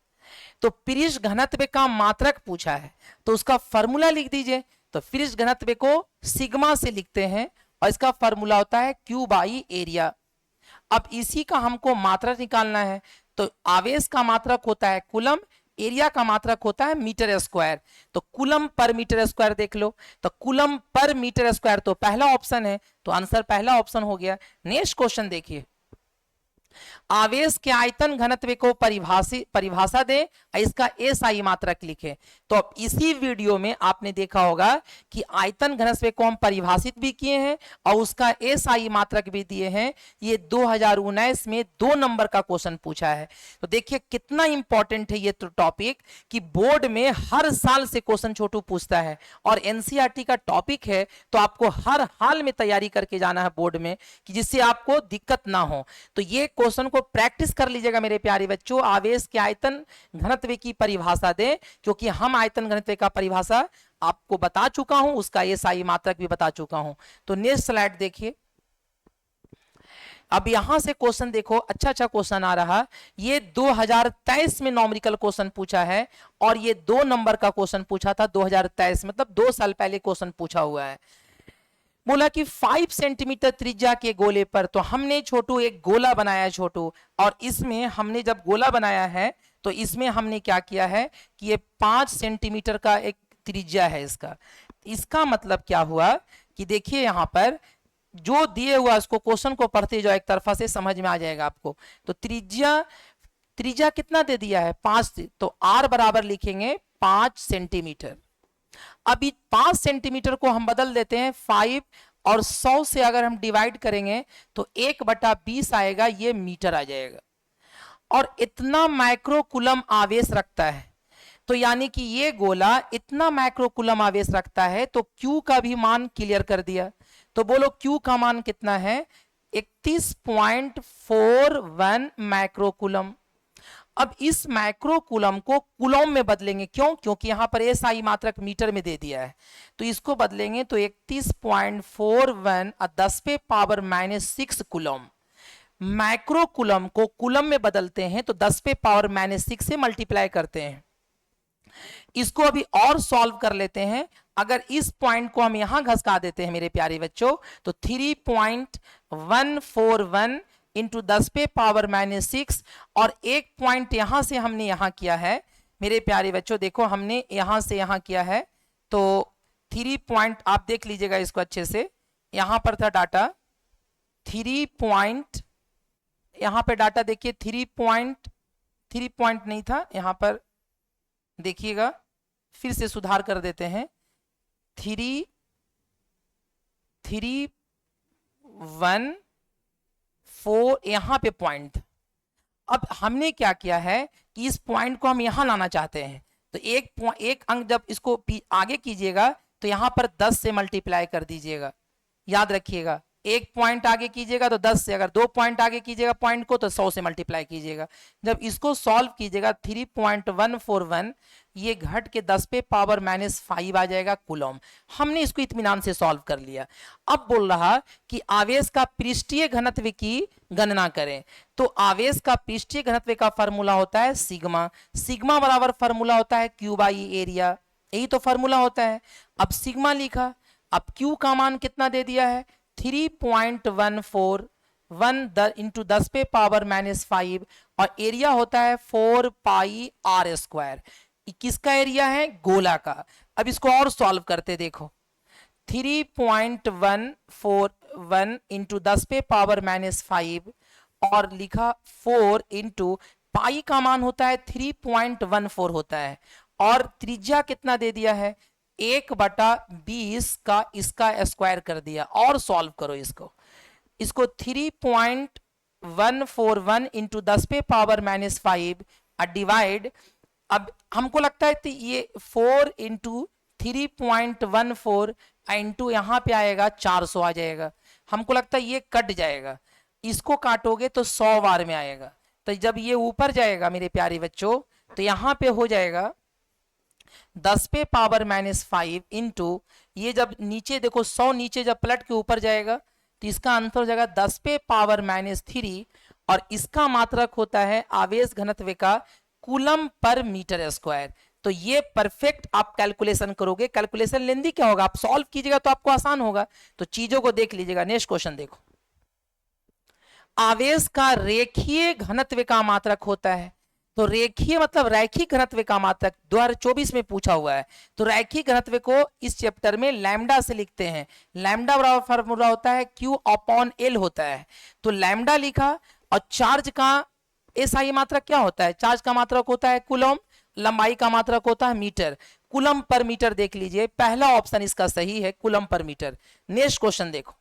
A: तो पृष्ठ घनत्व का मात्रक पूछा है तो उसका फॉर्मूला लिख दीजिए। तो पृष्ठ घनत्व को सिग्मा से लिखते हैं और इसका फॉर्मूला होता है क्यू बाई एरिया। अब इसी का हमको मात्रक निकालना है, तो आवेश का मात्रक होता है कूलम, एरिया का मात्रक होता है मीटर स्क्वायर। तो कूलम पर मीटर स्क्वायर देख लो, तो कूलम पर मीटर स्क्वायर तो पहला ऑप्शन है, तो आंसर पहला ऑप्शन हो गया। नेक्स्ट क्वेश्चन देखिए, आवेश के आयतन घनत्व को परिभाषा दें, इसका एसआई मात्रक लिखें। तो अब इसी वीडियो में आपने देखा होगा कि आयतन घनत्व को हम परिभाषित भी किए हैं और उसका एसआई मात्रक भी दिए हैं। ये 2019 में 2 नंबर का क्वेश्चन पूछा है। तो देखिए कितना इंपॉर्टेंट है ये तो टॉपिक, कि बोर्ड में हर साल से क्वेश्चन छोटू पूछता है और एनसीईआरटी का टॉपिक है, तो आपको हर हाल में तैयारी करके जाना है बोर्ड में, कि जिससे आपको दिक्कत ना हो। तो ये क्वेश्चन को प्रैक्टिस कर लीजिएगा मेरे प्यारे बच्चों। आवेश के आयतन घनत्व की परिभाषा दें, क्योंकि हम आयतन घनत्व का परिभाषा आपको बता चुका हूं, उसका एसआई मात्रक भी बता चुका हूं। तो नेक्स्ट स्लाइड देखिए। अब यहां से क्वेश्चन देखो, अच्छा क्वेश्चन आ रहा, ये 2023 में नॉमेरिकल क्वेश्चन पूछा है और ये 2 नंबर का क्वेश्चन पूछा था 2023, मतलब 2 साल पहले क्वेश्चन पूछा हुआ है। बोला कि 5 सेंटीमीटर त्रिज्या के गोले पर, तो हमने छोटू एक गोला बनाया छोटू, और इसमें हमने जब गोला बनाया है तो इसमें हमने क्या किया है कि ये 5 सेंटीमीटर का एक त्रिज्या है इसका। इसका मतलब क्या हुआ कि देखिए यहां पर जो दिए हुआ, उसको क्वेश्चन को पढ़ते जाओ, एक तरफा से समझ में आ जाएगा आपको। तो त्रिज्या कितना दे दिया है 5, तो आर बराबर लिखेंगे 5 सेंटीमीटर। अभी 5 सेंटीमीटर को हम बदल देते हैं 5, और 100 से अगर हम डिवाइड करेंगे तो 1/20 आएगा, ये मीटर आ जाएगा। और इतना माइक्रोकूलम आवेश रखता है, तो यानी कि ये गोला इतना माइक्रोकूलम आवेश रखता है, तो Q का भी मान क्लियर कर दिया। तो बोलो Q का मान कितना है, 31.41 माइक्रोकूलम। अब इस माइक्रोकूलम को कूलम में बदलेंगे, क्यों? क्योंकि यहां पर एसआई मात्रक मीटर में दे दिया है, तो इसको बदलेंगे तो 31.41 10 पे पावर -6 कूलम। माइक्रोकूलम को कूलम में बदलते हैं तो 10 पे पावर -6 से मल्टीप्लाई करते हैं। इसको अभी और सॉल्व कर लेते हैं, अगर इस पॉइंट को हम यहां घसका देते हैं मेरे प्यारे बच्चों, तो 3.141 इंटू 10 पे पावर -6, और एक पॉइंट यहां से हमने यहां किया है मेरे प्यारे बच्चों, देखो हमने यहां से यहां किया है, तो 3 पॉइंट आप देख लीजिएगा इसको अच्छे से, यहां पर था डाटा 3 पॉइंट, यहां पे डाटा देखिए 3 पॉइंट नहीं था, यहां पर देखिएगा, फिर से सुधार कर देते हैं, 3.141 यहां पे पॉइंट। अब हमने क्या किया है कि इस पॉइंट को हम यहां लाना चाहते हैं, तो एक अंक जब इसको आगे कीजिएगा तो यहां पर 10 से मल्टीप्लाई कर दीजिएगा, याद रखिएगा, एक पॉइंट आगे कीजिएगा तो 10 से, अगर 2 पॉइंट आगे कीजिएगा पॉइंट को तो 100 से मल्टीप्लाई कीजिएगा। जब इसको सॉल्व कीजिएगा 3.141 ये घट के 10 पे पावर -5 आ जाएगा कूलम। हमने इसको इत्मीनान से सॉल्व कर लिया। अब बोल रहा कि आवेश का पृष्ठीय घनत्व की गणना करें, तो आवेश का पृष्ठीय घनत्व का फॉर्मूला होता है सिग्मा, सिग्मा बराबर फॉर्मूला होता है क्यू बाई एरिया, यही तो फॉर्मूला होता है। अब सिग्मा लिखा, अब क्यू का मान कितना दे दिया है 3.141 इंटू 10 पे पावर -5, और एरिया होता है 4 पाई आर स्क्वायर। किसका एरिया है, गोला का। अब इसको और सॉल्व करते देखो, 3.141 इंटू 10 पे पावर -5 और लिखा 4 इंटू पाई का मान होता है 3.14 होता है, और त्रिज्या कितना दे दिया है 1/20 का, इसका स्क्वायर कर दिया। और सॉल्व करो इसको 3.141 इंटू 10 पे पावर -5 डिवाइड, अब हमको लगता है ये 4 इंटू 3.14 इंटू यहाँ पे आएगा 400 आ जाएगा, हमको लगता है ये कट जाएगा, इसको काटोगे तो 100 बार में आएगा, तो जब ये ऊपर जाएगा मेरे प्यारे बच्चों तो यहाँ पे हो जाएगा 10 पे पावर -5 इंटू, ये जब नीचे देखो 100 नीचे जब पलट के ऊपर जाएगा तो इसका आंसर हो जाएगा 10 पे पावर -3, और इसका मात्रक होता है आवेश घनत्व का कूलम पर मीटर स्क्वायर। तो ये परफेक्ट आप कैलकुलेशन करोगे, कैलकुलेशन लेंदी क्या होगा, आप सॉल्व कीजिएगा तो आपको आसान होगा। तो चीजों को देख लीजिएगा। नेक्स्ट क्वेश्चन देखो, आवेश का रेखीय घनत्व का मात्रक होता है, तो रेखीय मतलब रैखिक घनत्व का मात्रक 2024 में पूछा हुआ है। तो रैखिक घनत्व को इस चैप्टर में लैम्डा से लिखते हैं, लैम्डा बराबर फॉर्मूला होता है Q/L होता है, तो लैम्डा लिखा। और चार्ज का एसआई मात्रक क्या होता है, चार्ज का मात्रक होता है कूलम, लंबाई का मात्रक होता है मीटर, कूलम पर मीटर देख लीजिए, पहला ऑप्शन इसका सही है coulomb per metre. Next question देखो,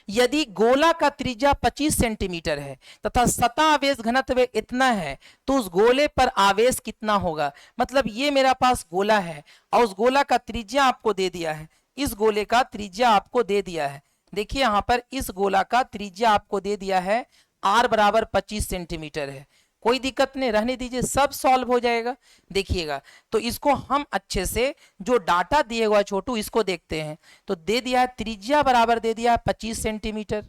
A: यदि गोला का त्रिज्या 25 सेंटीमीटर है तथा सतह आवेश घनत्व इतना है तो उस गोले पर आवेश कितना होगा। मतलब ये मेरा पास गोला है और उस गोला का त्रिज्या आपको दे दिया है, इस गोले का त्रिज्या आपको दे दिया है, देखिए यहां पर इस गोला का त्रिज्या आपको दे दिया है r बराबर 25 सेंटीमीटर है। कोई दिक्कत नहीं, रहने दीजिए, सब सॉल्व हो जाएगा। देखिएगा तो इसको हम अच्छे से जो डाटा दिए हुआ छोटू इसको देखते हैं, तो दे दिया है त्रिज्या बराबर दे दिया है 25 सेंटीमीटर,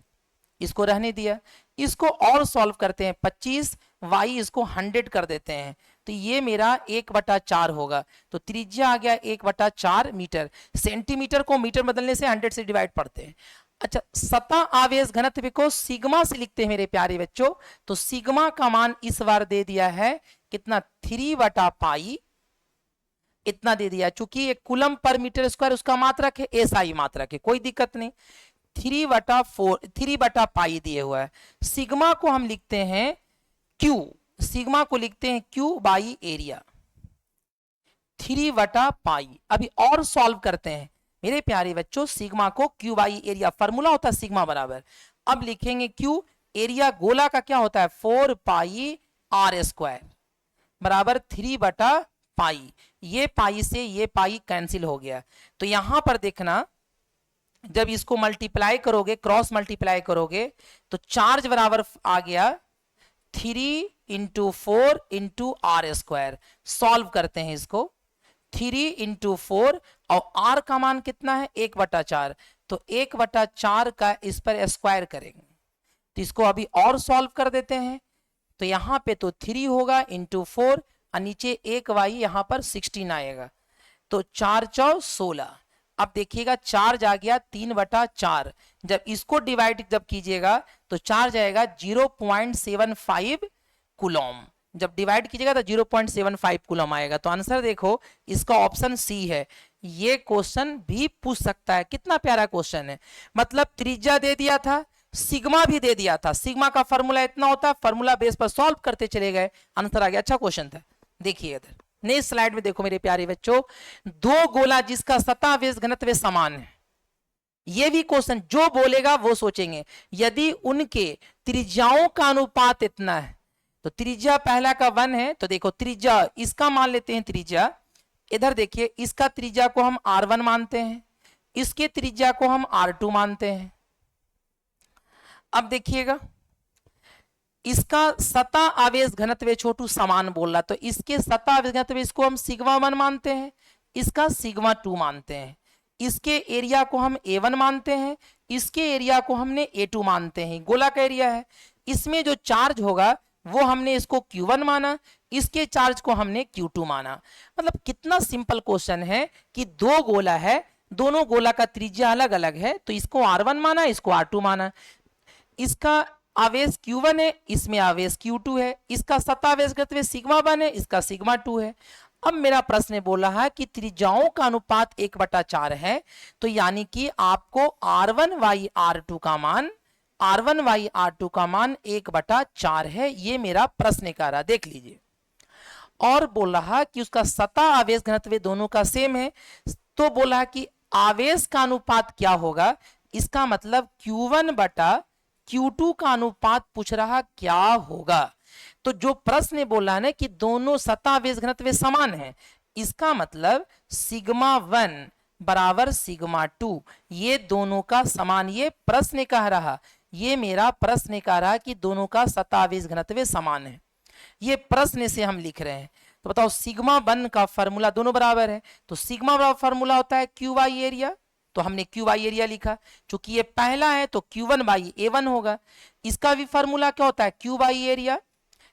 A: इसको रहने दिया। इसको और सॉल्व करते हैं, 25 y इसको 100 कर देते हैं, तो ये मेरा 1/4 होगा, तो त्रिज्या आ गया 1/4 मीटर। सेंटीमीटर को मीटर बदलने से 100 से डिवाइड पड़ते हैं। अच्छा, सतह आवेश घनत्व को सिग्मा से लिखते हैं मेरे प्यारे बच्चों, तो सिग्मा का मान इस बार दे दिया है कितना 3/पाई, इतना दे दिया। चूंकि ये कूलम पर मीटर स्क्वायर उसका मात्रक है, एसआई मात्रक है, कोई दिक्कत नहीं। 3/पाई दिए हुआ है। सिग्मा को हम लिखते हैं क्यू, सिग्मा को लिखते हैं क्यू बाई एरिया, 3/पाई। अभी और सॉल्व करते हैं मेरे प्यारे बच्चों, सिग्मा को क्यू बाई एरिया, फॉर्मूला होता है सिग्मा बराबर, अब लिखेंगे क्यू, एरिया गोला का क्या होता है 4 पाई आर स्क्वायर बराबर 3/पाई। ये पाई से ये पाई कैंसिल हो गया, तो यहां पर देखना जब इसको मल्टीप्लाई करोगे, क्रॉस मल्टीप्लाई करोगे, तो चार्ज बराबर आ गया 3 × 4 × आर स्क्वायर। सॉल्व करते हैं इसको, 3 × 4 और r का मान कितना है 1/4, तो 1/4 का इस पर स्क्वायर करेंगे, तो इसको अभी और सॉल्व कर देते हैं। तो यहाँ पे तो 3 होगा इंटू 4 और नीचे 1y, यहाँ पर 16 आएगा। तो 4×4 = 16। अब देखिएगा 4 जा गया 3/4, जब इसको डिवाइड जब कीजिएगा तो 4 जाएगा 0.75 कूलम, जब डिवाइड कीजिएगा तो 0.75 कूलम आएगा। तो आंसर देखो इसका ऑप्शन सी है। ये क्वेश्चन भी पूछ सकता है, कितना प्यारा क्वेश्चन है। मतलब त्रिज्या दे दिया था, सिग्मा भी दे दिया था, सिग्मा का फॉर्मूला इतना होता है, फॉर्मूला बेस पर सॉल्व करते चले गए, आंसर आ गया। अच्छा क्वेश्चन था। देखिए इधर नेक्स्ट स्लाइड में देखो मेरे प्यारे बच्चों, दो गोला जिसका सतह आवेश घनत्व समान है। ये भी क्वेश्चन जो बोलेगा वो सोचेंगे, यदि उनके त्रिज्याओं का अनुपात इतना है, तो त्रिज्या पहला का 1 है, तो देखो त्रिज्या इसका मान लेते हैं त्रिज्या। इधर देखिए इसका त्रिज्या को हम R1 मानते हैं, इसके त्रिज्या को हम R2 मानते हैं। अब देखिएगा इसका सतह आवेश घनत्व छोटू समान बोल रहा, तो इसके सतह आवेश घनत्व इसको हम σ1 मानते हैं, इसका σ2 मानते हैं। इसके एरिया को हम A1 मानते हैं, इसके एरिया को हमने A2 मानते हैं। गोला का एरिया है, इसमें जो चार्ज होगा वो हमने इसको Q1 माना, इसके चार्ज को हमने Q2 माना। मतलब कितना सिंपल क्वेश्चन है कि दो गोला है, दोनों गोला का त्रिज्या अलग अलग है, तो इसको R1 माना, इसको R2 माना। इसका आवेश Q1 है, इसमें आवेश Q2 है, इसका सतह आवेश घनत्व σ1 है, इसका σ2 है। अब मेरा प्रश्न बोल रहा है कि त्रिज्याओं का अनुपात 1/4 है, तो यानी कि आपको R1/R2 का मान R1/R2 का मान 1/4 है। ये मेरा प्रश्न कह रहा, देख लीजिए। और बोल रहा कि उसका सतह आवेश घनत्व दोनों का सेम है, तो बोला कि आवेश का अनुपात क्या होगा। इसका मतलब Q1/Q2 का अनुपात पूछ रहा क्या होगा। तो जो प्रश्न बोला है ना कि दोनों सतह आवेश घनत्व समान है, इसका मतलब σ1 बराबर σ2, ये दोनों का समान, ये प्रश्न कह रहा, ये मेरा प्रश्न कह रहा कि दोनों का सतह आवेश घनत्व समान है। ये प्रश्न से हम लिख रहे हैं। तो बताओ σ1 का फॉर्मूला दोनों बराबर है, तो सिग्मा बराबर फॉर्मूला होता है QY एरिया, तो हमने QY एरिया लिखा। चूंकि ये पहला है तो Q1/A1 होगा। इसका भी फॉर्मूला क्या होता है QY एरिया,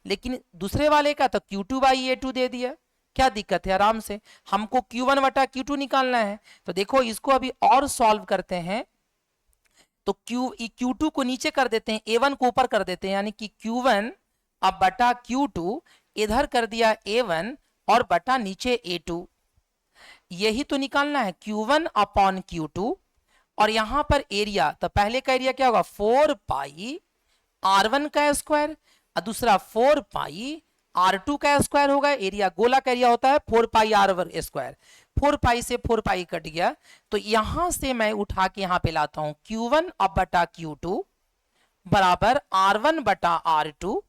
A: लेकिन दूसरे वाले का तो Q2/A2 दे दिया। क्या दिक्कत है, आराम से हमको Q1/Q2 निकालना है। तो देखो इसको अभी और सॉल्व करते हैं, तो Q2 को नीचे कर देते हैं, A1 को ऊपर कर देते हैं, यानी कि Q1 अब बटा Q2, इधर कर दिया A1 और बटा नीचे A2। यही तो निकालना है, Q1/Q2। और यहां पर एरिया, तो पहले का एरिया क्या होगा 4 πr1 का स्क्वायर, और दूसरा 4 πr2 का स्क्वायर होगा। एरिया गोला का एरिया होता है 4 πr1 स्क्वायर। 4 π से 4 π कट गया, तो यहां से मैं उठा के यहां पे लाता हूं Q1/Q2 बराबर R1/R2,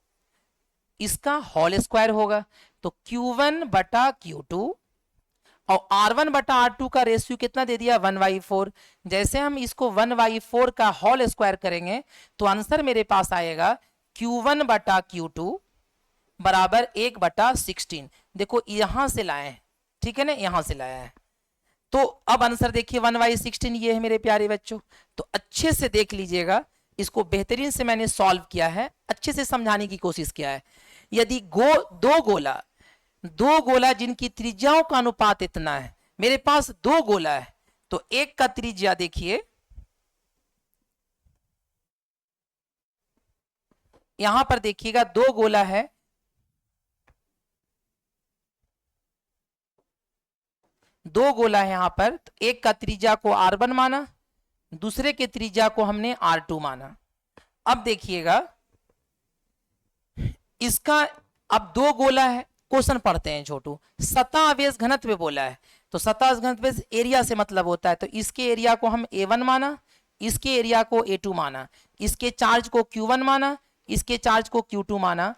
A: इसका होल स्क्वायर होगा। तो Q1/Q2 और R1/R2 का रेशियो कितना दे दिया 1/4। जैसे हम इसको 1/4 का होल स्क्वायर करेंगे तो आंसर मेरे पास आएगा Q1/Q2 बराबर 1/16। देखो यहां से लाए हैं, ठीक है ना, यहां से लाया है। तो अब आंसर देखिए 1/16 ये है मेरे प्यारे बच्चों। तो अच्छे से देख लीजिएगा, इसको बेहतरीन से मैंने सॉल्व किया है, अच्छे से समझाने की कोशिश किया है। यदि दो गोला जिनकी त्रिज्याओं का अनुपात इतना है, मेरे पास दो गोला है, तो एक का त्रिज्या देखिए, यहां पर देखिएगा दो गोला है, दो गोला है यहां पर, तो एक का त्रिज्या को R1 माना, दूसरे के त्रिज्या को हमने R2 माना। अब देखिएगा इसका, अब दो गोला है, क्वेश्चन पढ़ते हैं छोटू। सतह आवेश घनत्व बोला है, तो सतह आवेश घनत्व एरिया से मतलब होता है, तो इसके एरिया को हम A1 माना, इसके एरिया को A2 माना, इसके चार्ज को Q1 माना, इसके चार्ज को Q2 माना।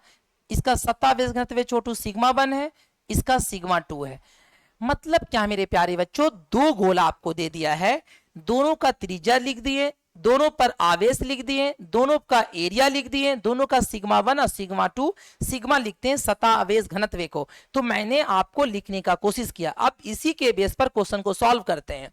A: इसका सतह आवेश घनत्व छोटू σ1 है, इसका σ2 है। मतलब क्या मेरे प्यारे बच्चों, दो गोला आपको दे दिया है, दोनों का त्रिज्या लिख दिए, दोनों पर आवेश लिख दिए, दोनों का एरिया लिख दिए, दोनों का σ1 और σ2, सिग्मा लिखते हैं सतह आवेश घनत्व को। तो मैंने आपको लिखने का कोशिश किया। अब इसी के बेस पर क्वेश्चन को सॉल्व करते हैं।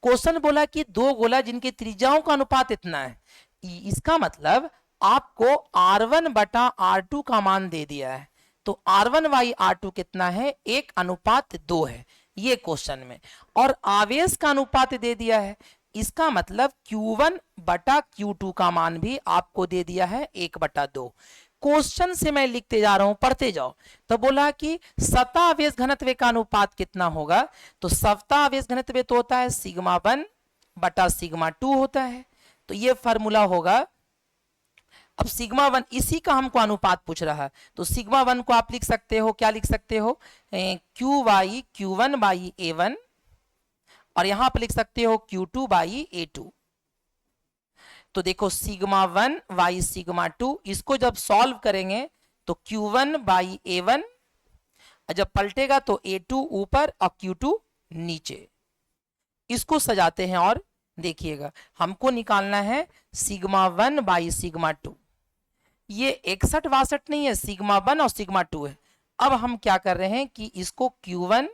A: क्वेश्चन बोला कि दो गोला जिनकी त्रिज्याओं का अनुपात इतना है, इसका मतलब आपको R1/R2 का मान दे दिया है। तो R1/R2 कितना है, 1/2 है। ये क्वेश्चन में, और आवेश का अनुपात दे दिया है, इसका मतलब Q1 बटा Q2 का मान भी आपको दे दिया है 1/2। क्वेश्चन से मैं लिखते जा रहा हूं, पढ़ते जाओ। तो बोला कि सतह आवेश घनत्व का अनुपात कितना होगा, तो सतह आवेश घनत्व तो होता है σ1 बटा σ2 होता है, तो ये फॉर्मूला होगा। अब σ1 इसी का हमको अनुपात पूछ रहा है, तो σ1 को आप लिख सकते हो, क्या लिख सकते हो, Q1 बाई A1, और यहां पर लिख सकते हो Q2 बाई A2। तो देखो σ1 बाई σ2, इसको जब सॉल्व करेंगे तो Q1 बाई A1, जब पलटेगा तो A2 ऊपर और Q2 नीचे। इसको सजाते हैं और देखिएगा, हमको निकालना है σ1 बाई σ2। ये 61-62 नहीं है, σ1 और σ2 है। अब हम क्या कर रहे हैं कि इसको Q1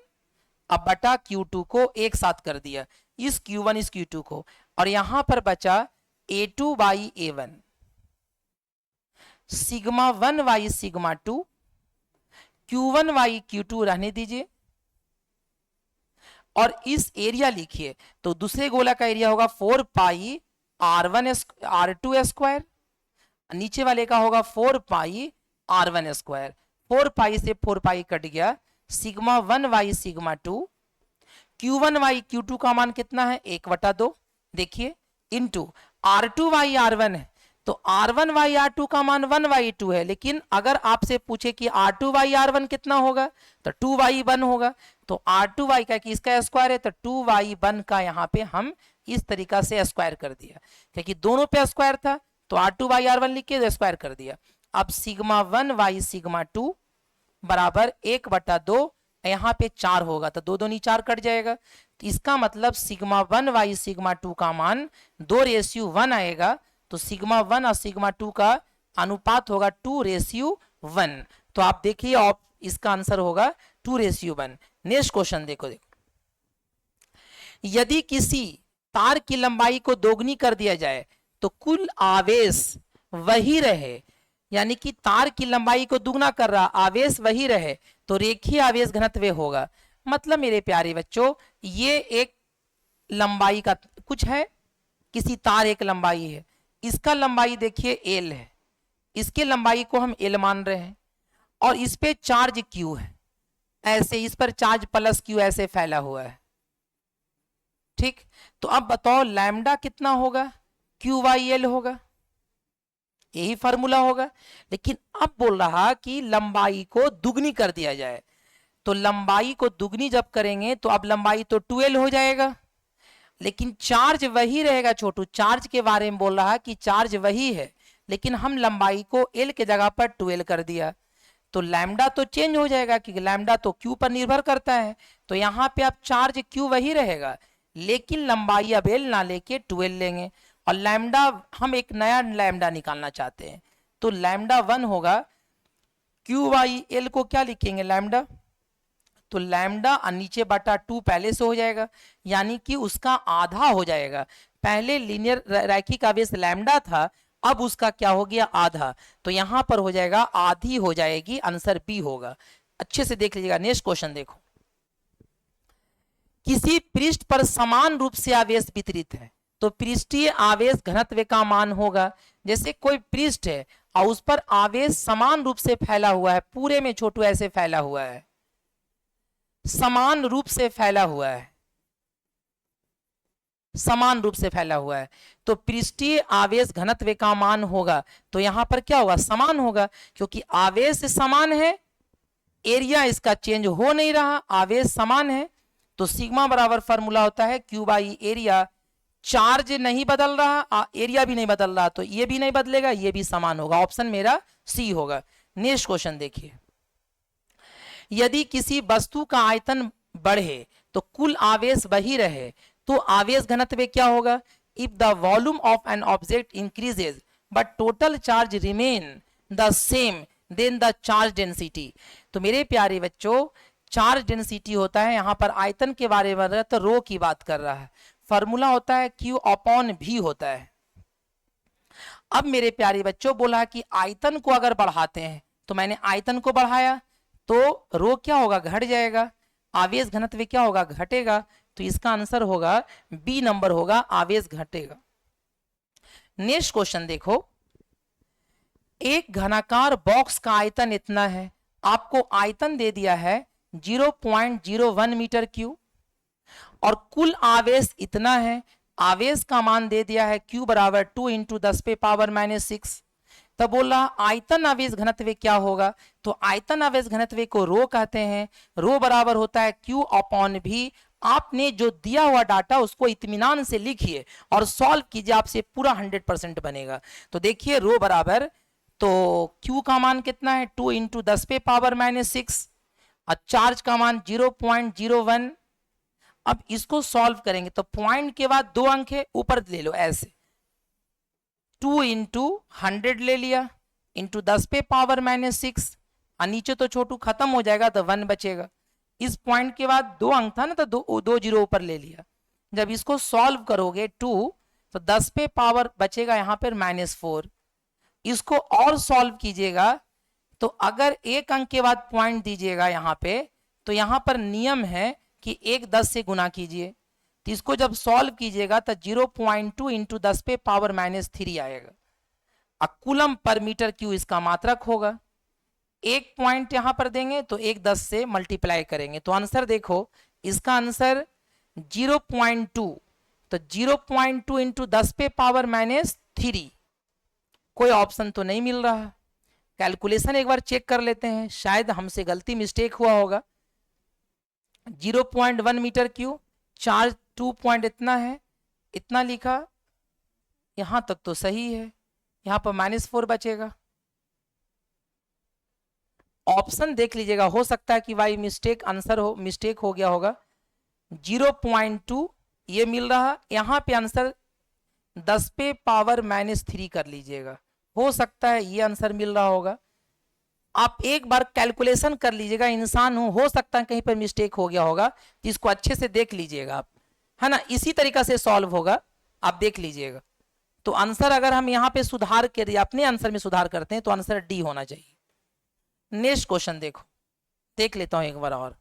A: अब बटा Q2 को एक साथ कर दिया, इस Q1 इस Q2 को, और यहां पर बचा A2 by A1, σ1 by σ2, Q1 by Q2 रहने दीजिए, और इस एरिया लिखिए, तो दूसरे गोला का एरिया होगा 4 पाई R2 स्क्वायर, नीचे वाले का होगा 4 पाई R1 स्क्वायर। 4 पाई से 4 पाई कट गया, σ1 बाई σ2, Q1 बाई Q2 का मान कितना है 1/2, देखिए, इंटू R2 बाई R1 है, तो R1 बाई R2 का मान 1/2 है, लेकिन अगर आपसे पूछे कि R2 बाई R1 कितना होगा, तो 2/1 होगा। तो R2 बाई का कि इसका स्क्वायर है, तो 2/1 का यहाँ पे हम इस तरीका से स्क्वायर कर दिया, क्योंकि दोनों पे स्क्वायर था, तो R2 बाई R1 लिख के स्क्वायर कर दिया। अब σ1 बाई σ2 बराबर 1/2, यहाँ पे 4 होगा, तो 2 2 4 कट जाएगा, तो इसका मतलब σ1 बाई σ2 का मान 2:1 आएगा। तो σ1 और σ2 का अनुपात होगा 2:1। तो आप देखिए, और इसका आंसर होगा 2:1। नेक्स्ट क्वेश्चन देखो, यदि किसी तार की लंबाई को दोगुनी कर दिया जाए तो कुल आवेश वही रहे, यानी कि तार की लंबाई को दुगना कर रहा, आवेश वही रहे, तो रेखीय आवेश घनत्व होगा। मतलब मेरे प्यारे बच्चों, ये एक लंबाई का कुछ है, किसी तार एक लंबाई है, इसका लंबाई देखिए L है, इसके लंबाई को हम L मान रहे हैं, और इस पे चार्ज Q है, ऐसे इस पर चार्ज प्लस Q ऐसे फैला हुआ है, ठीक। तो अब बताओ लैम्डा कितना होगा, Q/L होगा, यही फार्मूला होगा। लेकिन अब बोल रहा कि लंबाई को दुगनी कर दिया जाए, तो लंबाई को दुगनी जब करेंगे तो अब लंबाई तो 2L हो जाएगा, लेकिन चार्ज वही रहेगा। छोटू चार्ज के बारे में बोल रहा कि चार्ज वही है, लेकिन हम लंबाई को L के जगह पर 2L कर दिया, तो लैम्डा तो चेंज हो जाएगा, क्योंकि लैम्डा तो Q पर निर्भर करता है। तो यहाँ पे अब चार्ज Q वही रहेगा, लेकिन लंबाई अब L ना लेके 2L लेंगे, और लैम्डा हम एक नया लैम्डा निकालना चाहते हैं, तो लैम्डा 1 होगा। Q/L को क्या लिखेंगे, लैम्डा, तो लैम्डा नीचे बटा 2 पहले से हो जाएगा, यानी कि उसका आधा हो जाएगा। पहले लीनियर रैखिक आवेश लैम्डा था, अब उसका क्या हो गया, आधा, तो यहां पर हो जाएगा आधी हो जाएगी, आंसर बी होगा। अच्छे से देख लीजिएगा। नेक्स्ट क्वेश्चन देखो, किसी पृष्ठ पर समान रूप से आवेश वितरित है तो पृष्ठीय आवेश घनत्व का मान होगा। जैसे कोई पृष्ठ है और उस पर आवेश समान रूप से फैला हुआ है, पूरे में छोटू ऐसे फैला हुआ है, समान रूप से फैला हुआ है, समान रूप से फैला हुआ है, तो पृष्ठीय आवेश घनत्व का मान होगा। तो यहां पर क्या होगा, समान होगा, क्योंकि आवेश समान है, एरिया इसका चेंज हो नहीं रहा, आवेश समान है, तो सिग्मा बराबर फॉर्मूला होता है Q/एरिया। चार्ज नहीं बदल रहा, एरिया भी नहीं बदल रहा, तो ये भी नहीं बदलेगा, ये भी समान होगा। ऑप्शन मेरा सी होगा। नेक्स्ट क्वेश्चन देखिए, यदि किसी वस्तु का आयतन बढ़े तो कुल आवेश वही रहे, तो आवेश घनत्व क्या होगा। If the volume of an object increases but total charge remain the same then the charge density. तो मेरे प्यारे बच्चों, चार्ज डेंसिटी होता है, यहाँ पर आयतन के बारे में तो रो की बात कर रहा है, फॉर्मूला होता है Q/V होता है। अब मेरे प्यारे बच्चों बोला कि आयतन को अगर बढ़ाते हैं, तो मैंने आयतन को बढ़ाया तो रो क्या होगा, घट जाएगा, आवेश घनत्व क्या होगा, घटेगा। तो इसका आंसर होगा बी नंबर होगा, आवेश घटेगा। नेक्स्ट क्वेश्चन देखो, एक घनाकार बॉक्स का आयतन इतना है, आपको आयतन दे दिया है 0.01 मीटर क्यूब और कुल आवेश इतना है, आवेश का मान दे दिया है Q बराबर 2 इंटू 10⁻⁻⁶। तब बोल रहा आयतन आवेश घनत्व क्या होगा, तो आयतन आवेश घनत्व को रो कहते हैं। रो बराबर होता है Q अपॉन भी। आपने जो दिया हुआ डाटा उसको इत्मीनान से लिखिए और सॉल्व कीजिए, आपसे पूरा 100% बनेगा। तो देखिए रो बराबर, तो Q का मान कितना है 2 इंटू 10⁻⁻⁶ और चार्ज का मान 0.01। अब इसको सॉल्व करेंगे तो पॉइंट के बाद 2 अंक है, ऊपर ले लो ऐसे 2 इंटू 100 ले लिया इंटू 10⁻⁻⁶, और नीचे तो छोटू खत्म हो जाएगा तो 1 बचेगा। इस पॉइंट के बाद 2 अंक था ना, तो दो जीरो ऊपर ले लिया। जब इसको सॉल्व करोगे 2 तो 10 पे पावर बचेगा यहाँ पर -4। इसको और सॉल्व कीजिएगा तो अगर एक अंक के बाद पॉइंट दीजिएगा यहाँ पे, तो यहाँ पर नियम है कि 1 10 से गुना कीजिए। तो इसको जब सॉल्व कीजिएगा तो 0.2 इंटू 10⁻³ आएगा। अब कूलम पर मीटर क्यू इसका मात्रक होगा। एक पॉइंट यहां पर देंगे तो 1 10 से मल्टीप्लाई करेंगे, तो आंसर देखो इसका आंसर 0.2। तो 0.2 इंटू 10⁻³ कोई ऑप्शन तो नहीं मिल रहा। कैलकुलेशन एक बार चेक कर लेते हैं, शायद हमसे गलती मिस्टेक हुआ होगा। 0.1 मीटर क्यूब, चार्ज 2 पॉइंट इतना है, इतना लिखा, यहां तक तो सही है, यहां पर -4 बचेगा। ऑप्शन देख लीजिएगा, हो सकता है कि भाई मिस्टेक आंसर हो, मिस्टेक हो गया होगा। 0.2 ये मिल रहा, यहां पे आंसर 10⁻³ कर लीजिएगा, हो सकता है ये आंसर मिल रहा होगा। आप एक बार कैलकुलेशन कर लीजिएगा, इंसान हो सकता है कहीं पर मिस्टेक हो गया होगा, तो इसको अच्छे से देख लीजिएगा आप, है ना। इसी तरीका से सॉल्व होगा, आप देख लीजिएगा। तो आंसर अगर हम यहाँ पे सुधार के अपने आंसर में सुधार करते हैं तो आंसर डी होना चाहिए। नेक्स्ट क्वेश्चन देखो, देख लेता हूं एक बार और,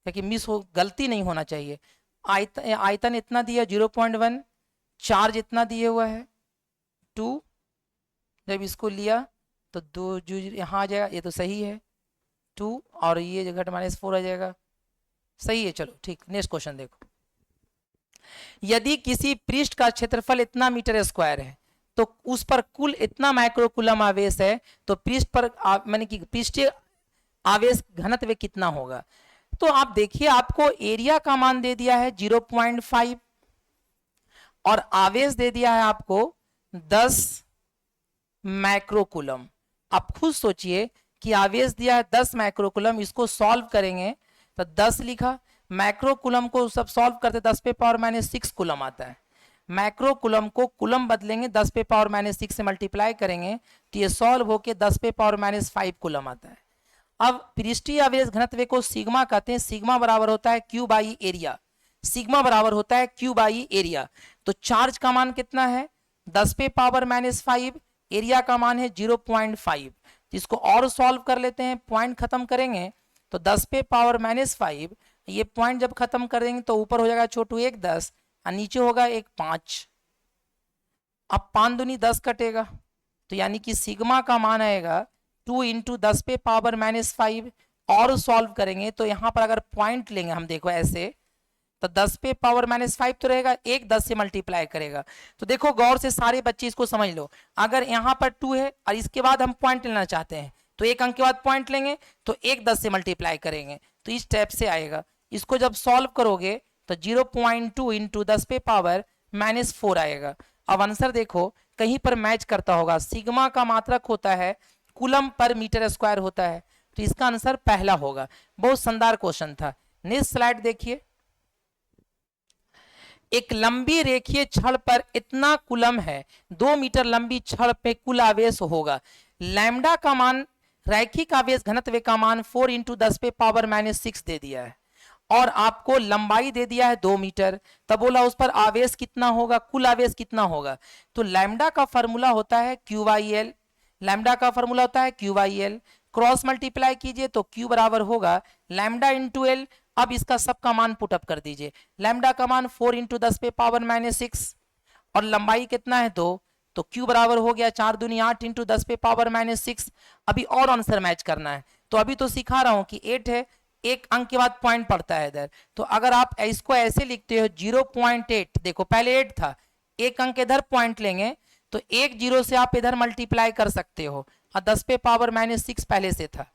A: ताकि मिस हो, गलती नहीं होना चाहिए। आयतन इतना दिया 0.1, चार्ज इतना दिए हुआ है 2, जब इसको लिया तो 2 जो यहाँ आ जाएगा, ये तो सही है 2, और ये जगह -4 आ जाएगा, सही है। चलो ठीक, नेक्स्ट क्वेश्चन देखो, यदि किसी पृष्ठ का क्षेत्रफल इतना मीटर स्क्वायर है तो उस पर कुल इतना माइक्रोकूलम आवेश है, तो पृष्ठ पर माने कि पृष्ठीय आवेश घनत्व कितना होगा। तो आप देखिए, आपको एरिया का मान दे दिया है 0.5 और आवेश दे दिया है आपको 10 माइक्रोकूलम। आप खुद सोचिए कि आवेश दिया है 10 माइक्रोकूलम, इसको सॉल्व करेंगे तो 10 लिखा, माइक्रोकूलम को सब सॉल्व करते 10⁻⁻6 कूलम आता है। माइक्रोकूलम को कूलम बदलेंगे, 10⁻⁻6 से मल्टीप्लाई करेंगे तो ये सॉल्व होके 10⁻⁻5 कूलम आता है। अब पृष्ठीय आवेश घनत्व को सिग्मा कहते हैं, सिग्मा बराबर होता है Q बाई एरिया, सिग्मा बराबर होता है Q बाई एरिया। तो चार्ज का मान कितना है 10⁻⁻5, एरिया का मान है 0.5। तो इसको और सॉल्व कर लेते हैं, पॉइंट खत्म करेंगे तो 10⁻⁻5, ये पॉइंट जब खत्म कर देंगे तो ऊपर हो जाएगा छोटू 1 10 और नीचे होगा 1 5। अब 5 दूनी 10 कटेगा, तो यानी कि सिग्मा का मान आएगा 2 इंटू 10⁻⁻5। और सॉल्व करेंगे तो यहाँ पर अगर पॉइंट लेंगे हम, देखो ऐसे, तो 10⁻⁻5 तो रहेगा, 1 10 से मल्टीप्लाई करेगा। तो देखो गौर से सारे बच्चे इसको समझ लो, अगर यहाँ पर 2 है और इसके बाद हम पॉइंट लेना चाहते हैं तो 1 अंक के बाद पॉइंट लेंगे तो 1 10 से मल्टीप्लाई करेंगे, तो इस टाइप से आएगा। इसको जब सॉल्व करोगे तो 0.2 इंटू 10⁻⁻4 आएगा। अब आंसर देखो कहीं पर मैच करता होगा, सिग्मा का मात्रक होता है कूलम पर मीटर स्क्वायर होता है, तो इसका आंसर पहला होगा। बहुत शानदार क्वेश्चन था। नेक्स्ट स्लाइड देखिए, एक लंबी रेखीय छड़ पर इतना कूलम है, 2 मीटर लंबी छड़ पे कुल आवेश होगा। लैम्डा का मान, रैखिक आवेश घनत्व का मान 4 इंटू 10⁻⁻6 दे दिया है और आपको लंबाई दे दिया है 2 मीटर। तब बोला उस पर आवेश कितना होगा, कुल आवेश कितना होगा। तो लैम्डा का फॉर्मूला होता है Q/L, लैम्डा का फॉर्मूला होता है Q/L। क्रॉस मल्टीप्लाई कीजिए तो Q बराबर होगा लैम्डा इंटू एल। अब इसका सबका मान पुटअप कर दीजिए। लैम्डा का मान 4 इंटू 10 पे पावर -6 और लंबाई कितना है 2, तो Q बराबर हो गया 4 दूनी 8 इंटू 10 पे पावर -6। अभी और आंसर मैच करना है, तो अभी तो सिखा रहा हूं कि 8 है, एक अंक के बाद पॉइंट पड़ता है इधर, तो अगर आप इसको ऐसे लिखते हो 0.8, देखो पहले 8 था, एक अंक इधर पॉइंट लेंगे तो एक जीरो से आप इधर मल्टीप्लाई कर सकते हो और 10 पे पावर -6 पहले से था।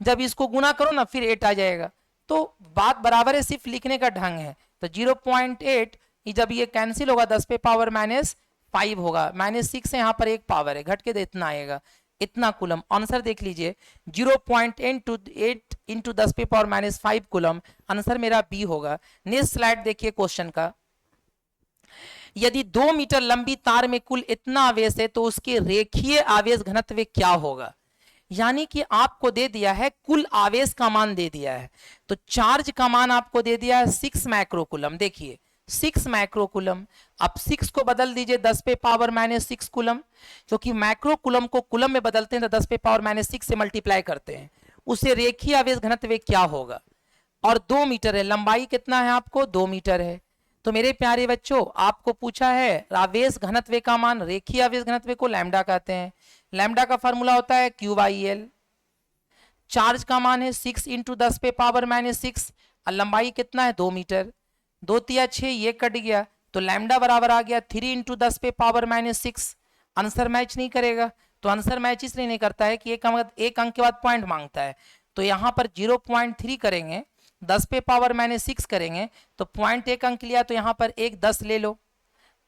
A: जब इसको गुना करो ना फिर 8 आ जाएगा, तो बात बराबर है, सिर्फ लिखने का ढंग है। तो 0.8 जब ये कैंसिल होगा 10 पे पावर -5 होगा, -6 से यहाँ पर एक पावर है, घट के तो इतना आएगा, इतना कूलम। आंसर देख लीजिए 0.8 इंटू 10 पे पावर -5 कूलम, आंसर मेरा बी होगा। नेक्स्ट स्लाइड देखिए क्वेश्चन का। यदि 2 मीटर लंबी तार में कुल इतना आवेश है तो उसके रेखीय आवेश घनत्व क्या होगा। यानी कि आपको दे दिया है, कुल आवेश का मान दे दिया है, तो चार्ज का मान आपको दे दिया है 6 माइक्रोकूलम। देखिए 6 माइक्रोकूलम, आप 6 को बदल दीजिए 10 पे पावर -6 कूलम, क्योंकि माइक्रोकूलम को कूलम में बदलते हैं तो 10 पे पावर -6 से मल्टीप्लाई करते हैं, उससे रेखीय आवेश घनत्व क्या होगा। और 2 मीटर है, लंबाई कितना है आपको 2 मीटर है। तो मेरे प्यारे बच्चों आपको पूछा है आवेश घनत्व का मान, रेखीय आवेश घनत्व को लैम्डा कहते हैं, लैम्डा का फॉर्मूला होता है Q/L। चार्ज का मान है 6 इंटू 10 पे पावर -6 और लंबाई कितना है 2 मीटर, 2 तिया 6, ये कट गया तो लैम्डा बराबर आ गया 3 इंटू 10 पे पावर -6। आंसर मैच नहीं करेगा, तो आंसर मैच इसलिए नहीं करता है कि एक अंक के बाद पॉइंट मांगता है, तो यहाँ पर 0.3 करेंगे, 10 पे पावर -6 करेंगे तो पॉइंट एक अंक लिया, तो यहाँ पर एक 10 ले लो।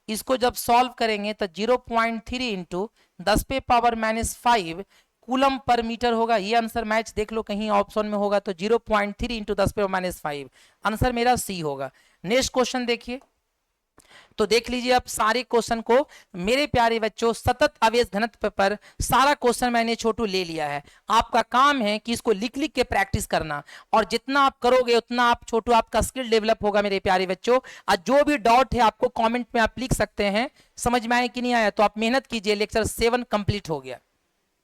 A: इसको जब सॉल्व करेंगे तो 0.3 इंटू 10 पे पावर -5 कूलम पर मीटर होगा। ये आंसर मैच देख लो कहीं ऑप्शन में होगा, तो 0.3 इंटू 10 पे -5 आंसर मेरा सी होगा। नेक्स्ट क्वेश्चन देखिए, तो देख लीजिए अब सारे क्वेश्चन को मेरे प्यारे बच्चों, सतत आवेश घनत्व पर सारा क्वेश्चन मैंने छोटू ले लिया है। आपका काम है कि इसको लिख लिख के प्रैक्टिस करना, और जितना आप करोगे उतना आप छोटू आपका स्किल डेवलप होगा मेरे प्यारे बच्चों। और जो भी डाउट है आपको कमेंट में आप लिख सकते हैं, समझ में आया कि नहीं आया, तो आप मेहनत कीजिए। लेक्चर 7 कंप्लीट हो गया।